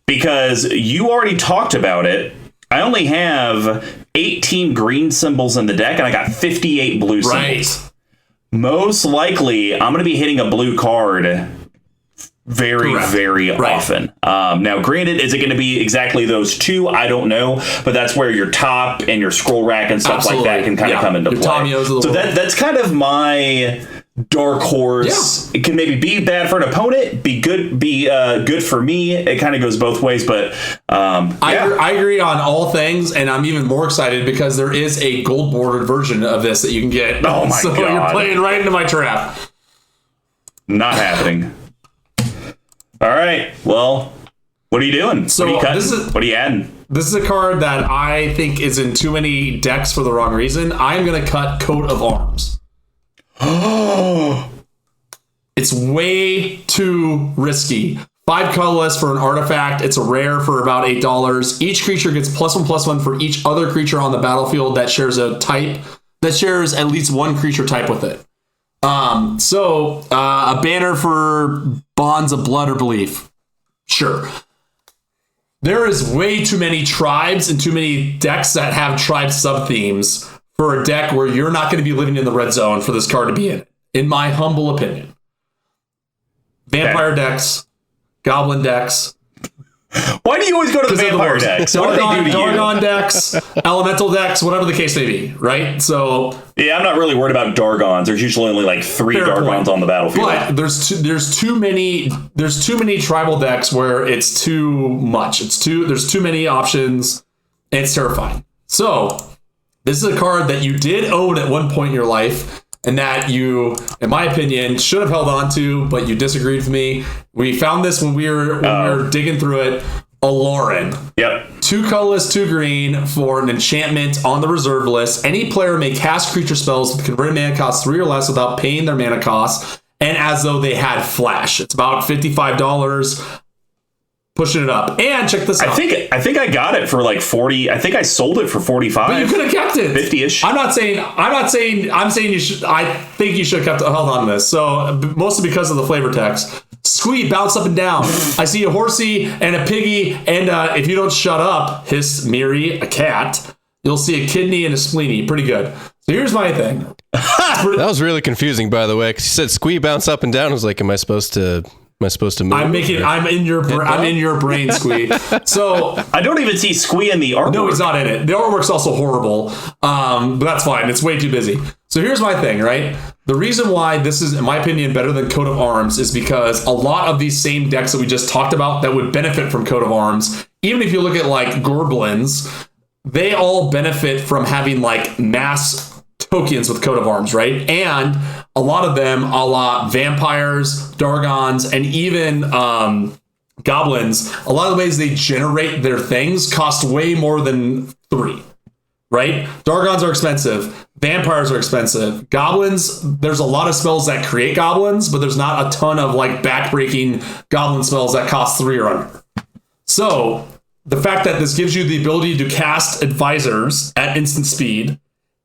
Because you already talked about it. I only have 18 green symbols in the deck, and I got 58 blue symbols. Most likely, I'm going to be hitting a blue card very often. Now, granted, is it going to be exactly those 2? I don't know, but that's where your top and your scroll rack and stuff like that can kind of come into play. So that's kind of my dark horse. It can maybe be bad for an opponent, be good for me. It kind of goes both ways, but I agree on all things, and I'm even more excited because there is a gold bordered version of this that you can get. Oh my god! You're playing right into my trap. Not happening. All right. Well, what are you doing? So what are you cutting? What are you adding? This is a card that I think is in too many decks for the wrong reason. I'm going to cut Coat of Arms. It's way too risky. 5 colorless for an artifact. It's a rare for about $8. Each creature gets +1/+1 for each other creature on the battlefield that shares a type, that shares at least one creature type with it. A banner for Bonds of Blood or Belief. Sure. There is way too many tribes and too many decks that have tribe sub-themes for a deck where you're not going to be living in the red zone for this card to be in my humble opinion. Vampire decks, Goblin decks. Why do you always go to the vampire decks? What do they do to you? Dargon decks, Elemental decks, whatever the case may be, right? So yeah, I'm not really worried about Dargons. There's usually only like 3 Dargons on the battlefield. But there's too many tribal decks where it's too much. There's too many options, and it's terrifying. So this is a card that you did own at one point in your life, and that you, in my opinion, should have held on to, but you disagreed with me. We found this when we were digging through it. Aloran. Yep. 2 colorless, 2 green for an enchantment on the reserve list. Any player may cast creature spells with converted mana cost 3 or less without paying their mana cost, and as though they had flash. It's about $55. Pushing it up. And check this out. I think I got it for like 40. I think I sold it for 45. But you could have kept it. 50-ish. I'm saying you should. I think you should have held on to this. So mostly because of the flavor text. Squee, bounce up and down. I see a horsey and a piggy, and if you don't shut up, hiss Miri, a cat, you'll see a kidney and a spleeny. Pretty good. So here's my thing. That was really confusing, by the way, because you said squee, bounce up and down. I was like, am I supposed to move? I'm in your brain, Squee. So I don't even see Squee in the artwork. No, he's not in it. The artwork's also horrible. But that's fine. It's way too busy. So here's my thing, right? The reason why this is, in my opinion, better than Coat of Arms is because a lot of these same decks that we just talked about that would benefit from Coat of Arms, even if you look at like Gorblins, they all benefit from having like mass tokens with Coat of Arms, right? And a lot of them, a la vampires, Dargons, and even goblins, a lot of the ways they generate their things cost way more than 3, right? Dargons are expensive. Vampires are expensive. Goblins, there's a lot of spells that create goblins, but there's not a ton of like backbreaking goblin spells that cost 3 or under. So the fact that this gives you the ability to cast advisors at instant speed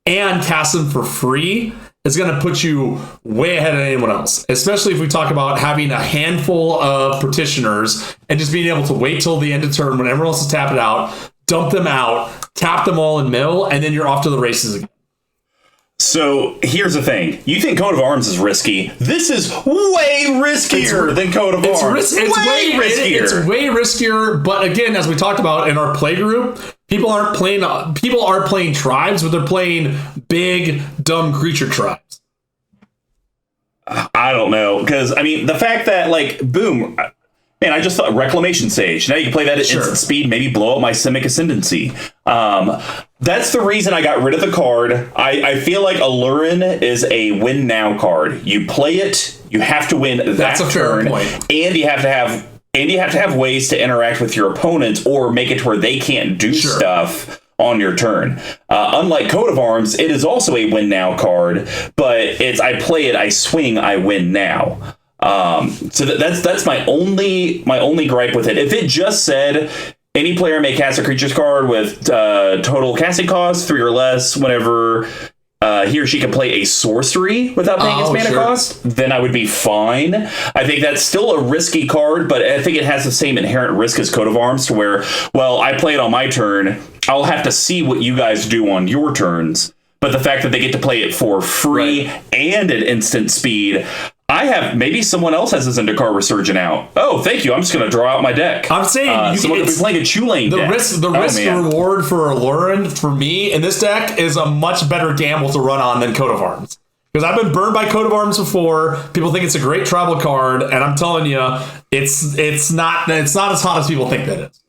and cast them for free is going to put you way ahead of anyone else, especially if we talk about having a handful of petitioners and just being able to wait till the end of turn when everyone else is tapped it out, dump them out, tap them all in mill, and then you're off to the races again. So here's the thing. You think Coat of Arms is risky. This is way riskier than Coat of Arms. It's way riskier. It's way riskier. But again, as we talked about in our play group, people aren't playing tribes, but they're playing big, dumb creature tribes. I don't know. Because, I mean, the fact that, like, boom... Man, I just thought Reclamation Sage. Now you can play that at instant speed, maybe blow up my Simic Ascendancy. That's the reason I got rid of the card. I feel like Aloran is a win now card. You play it, you have to win that turn, and you have to have ways to interact with your opponent or make it to where they can't do stuff on your turn. Unlike Coat of Arms, it is also a win now card, but it's I play it, I swing, I win now. So that's my only gripe with it. If it just said any player may cast a creature's card with total casting cost 3 or less whenever he or she can play a sorcery without paying its mana cost, then I would be fine. I think that's still a risky card, but I think it has the same inherent risk as Coat of Arms to where, well, I play it on my turn, I'll have to see what you guys do on your turns. But the fact that they get to play it for free and at instant speed, maybe someone else has this Zendikar Resurgent out. Oh, thank you. I'm just going to draw out my deck. I'm saying someone could be playing a Chulane deck. The risk reward for Aloran for me in this deck is a much better gamble to run on than Coat of Arms. Because I've been burned by Coat of Arms before. People think it's a great tribal card, and I'm telling you, it's not as hot as people think that it is.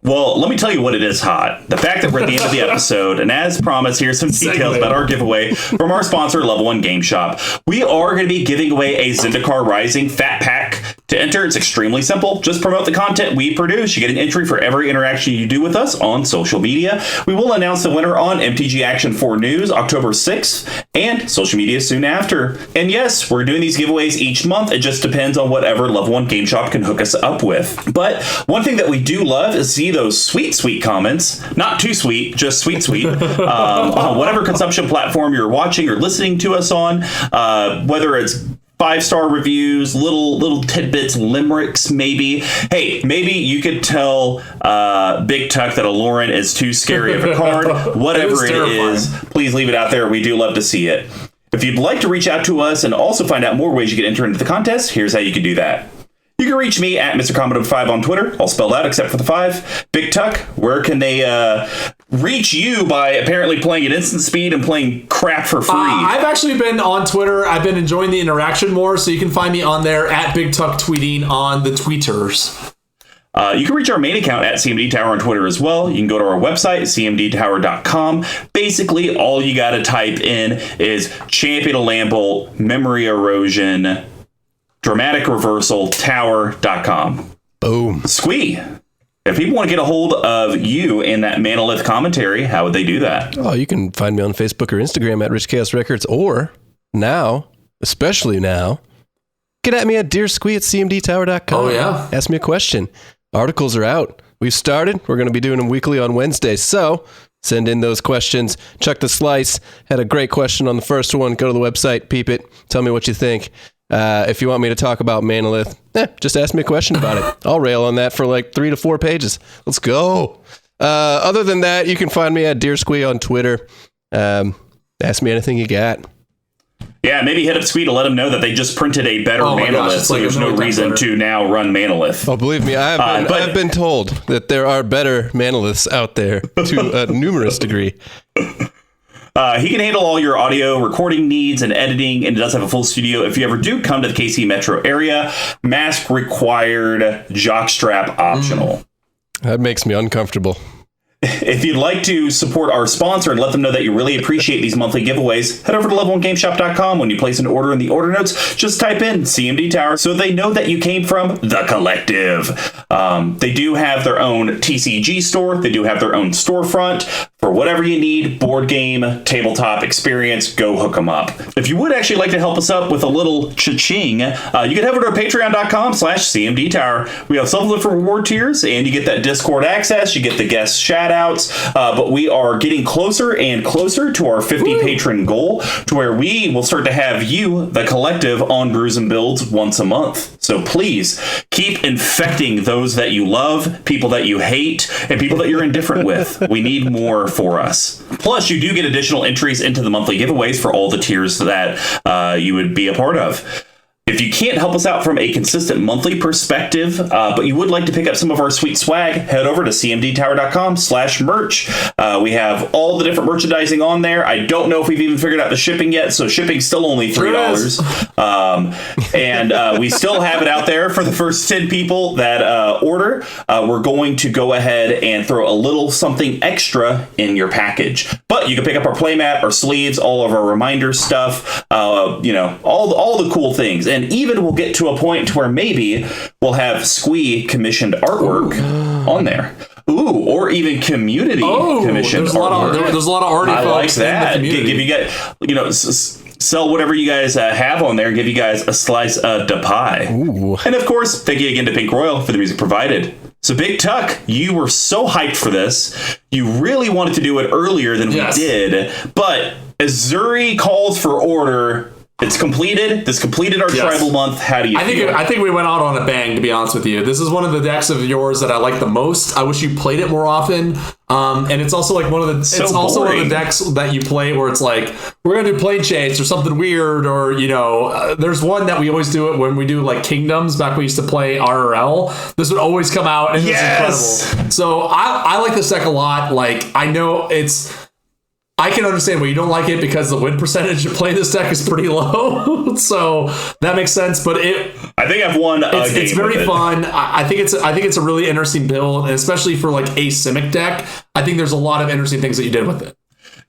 Well, let me tell you what it is hot. The fact that we're at the end of the episode, and as promised, here's some details about our giveaway from our sponsor, Level 1 Game Shop. We are going to be giving away a Zendikar Rising Fat Pack. To enter, it's extremely simple. Just promote the content we produce. You get an entry for every interaction you do with us on social media. We will announce the winner on MTG Action 4 News October 6th and social media soon after. And yes, we're doing these giveaways each month. It just depends on whatever Level 1 Game Shop can hook us up with. But one thing that we do love is see those sweet comments. Not too sweet, just sweet. On whatever consumption platform you're watching or listening to us on, whether it's 5-star reviews, little tidbits, limericks, maybe. Hey, maybe you could tell Big Tuck that Aloran is too scary of a card. Whatever it is, please leave it out there. We do love to see it. If you'd like to reach out to us and also find out more ways you can enter into the contest, here's how you can do that. You can reach me at Mr. Commodore 5 on Twitter, all spelled out except for the 5. Big Tuck, where can they reach you by apparently playing at instant speed and playing crap for free? I've actually been on Twitter. I've been enjoying the interaction more, so you can find me on there at Big Tuck tweeting on the tweeters. You can reach our main account at CMD Tower on Twitter as well. You can go to our website, cmdtower.com. Basically, all you got to type in is Champion of Lambolt, Memory Erosion, Dramatic Reversal, Tower.com. Boom. Squee, if people want to get a hold of you in that Manolith commentary, how would they do that? Oh, you can find me on Facebook or Instagram at Rich Chaos Records, or now, especially now, get at me at dearsquee@cmdtower.com. Oh, yeah. Ask me a question. Articles are out. We've started. We're going to be doing them weekly on Wednesdays. So send in those questions. Chuck the Slice had a great question on the first one. Go to the website, peep it. Tell me what you think. If you want me to talk about Manolith, just ask me a question about it. I'll rail on that for like 3 to 4 pages. Let's go. Other than that, you can find me at DearSquee on Twitter. Ask me anything you got. Yeah, maybe hit up Squee to let them know that they just printed a better Manolith, so there's no reason to now run Manolith. Oh, believe me, I've been told that there are better Manoliths out there to a numerous degree. He can handle all your audio recording needs and editing, and does have a full studio. If you ever do come to the KC metro area, mask required, jockstrap optional. That makes me uncomfortable. If you'd like to support our sponsor and let them know that you really appreciate these monthly giveaways, head over to level1gameshop.com. When you place an order in the order notes, just type in CMD Tower so they know that you came from the collective. They do have their own TCG store. They do have their own storefront. For whatever you need, board game, tabletop experience, go hook them up. If you would actually like to help us up with a little cha-ching, you can head over to patreon.com/CMD Tower. We have several different reward tiers, and you get that Discord access. You get the guest shout-outs. But we are getting closer and closer to our 50 patron goal, to where we will start to have you, the collective, on Brews and Builds once a month. So please keep infecting those that you love, people that you hate, and people that you're indifferent with. We need more for us. Plus, you do get additional entries into the monthly giveaways for all the tiers that you would be a part of. If you can't help us out from a consistent monthly perspective, but you would like to pick up some of our sweet swag, head over to cmdtower.com/merch. We have all the different merchandising on there. I don't know if we've even figured out the shipping yet, so shipping's still only $3. And we still have it out there for the first 10 people that order. We're going to go ahead and throw a little something extra in your package. But you can pick up our playmat, our sleeves, all of our reminder stuff, all the cool things. And even we'll get to a point where maybe we'll have Squee commissioned artwork on there. Ooh, or even community commissioned artwork. There's a lot of arty folks. I like that. Give you guys, sell whatever you guys have on there and give you guys a slice of the pie. Ooh. And of course, thank you again to Pink Royal for the music provided. So Big Tuck, you were so hyped for this. You really wanted to do it earlier than we did, but Ezuri calls for order. It's completed. This completed our tribal month. How do you feel? I think we went out on a bang, to be honest with you. This is one of the decks of yours that I like the most. I wish you played it more often. And it's also like one of the decks that you play where it's like, we're going to do Plane Chase or something weird, or, there's one that we always do it when we do like Kingdoms, back when we used to play RRL. This would always come out, and it's incredible. So I like this deck a lot. Like, I know it's I can understand why you don't like it because the win percentage of playing this deck is pretty low. So that makes sense. But I think I've won. It's very fun. I think it's a really interesting build, and especially for like a Simic deck. I think there's a lot of interesting things that you did with it.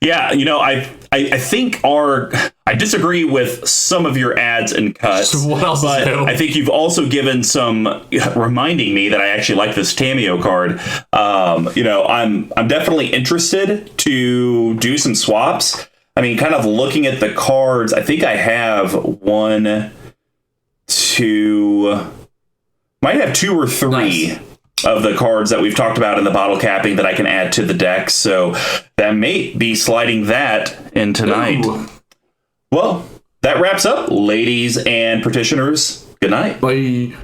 Yeah, I think I disagree with some of your ads and cuts, but I think you've also given some reminding me that I actually like this Tameo card. I'm definitely interested to do some swaps. I mean, kind of looking at the cards, I think I have 1, 2, might have 2 or 3. Nice. Of the cards that we've talked about in the bottle capping that I can add to the deck. So that may be sliding that in tonight. Ooh. Well, that wraps up, ladies and petitioners. Good night. Bye.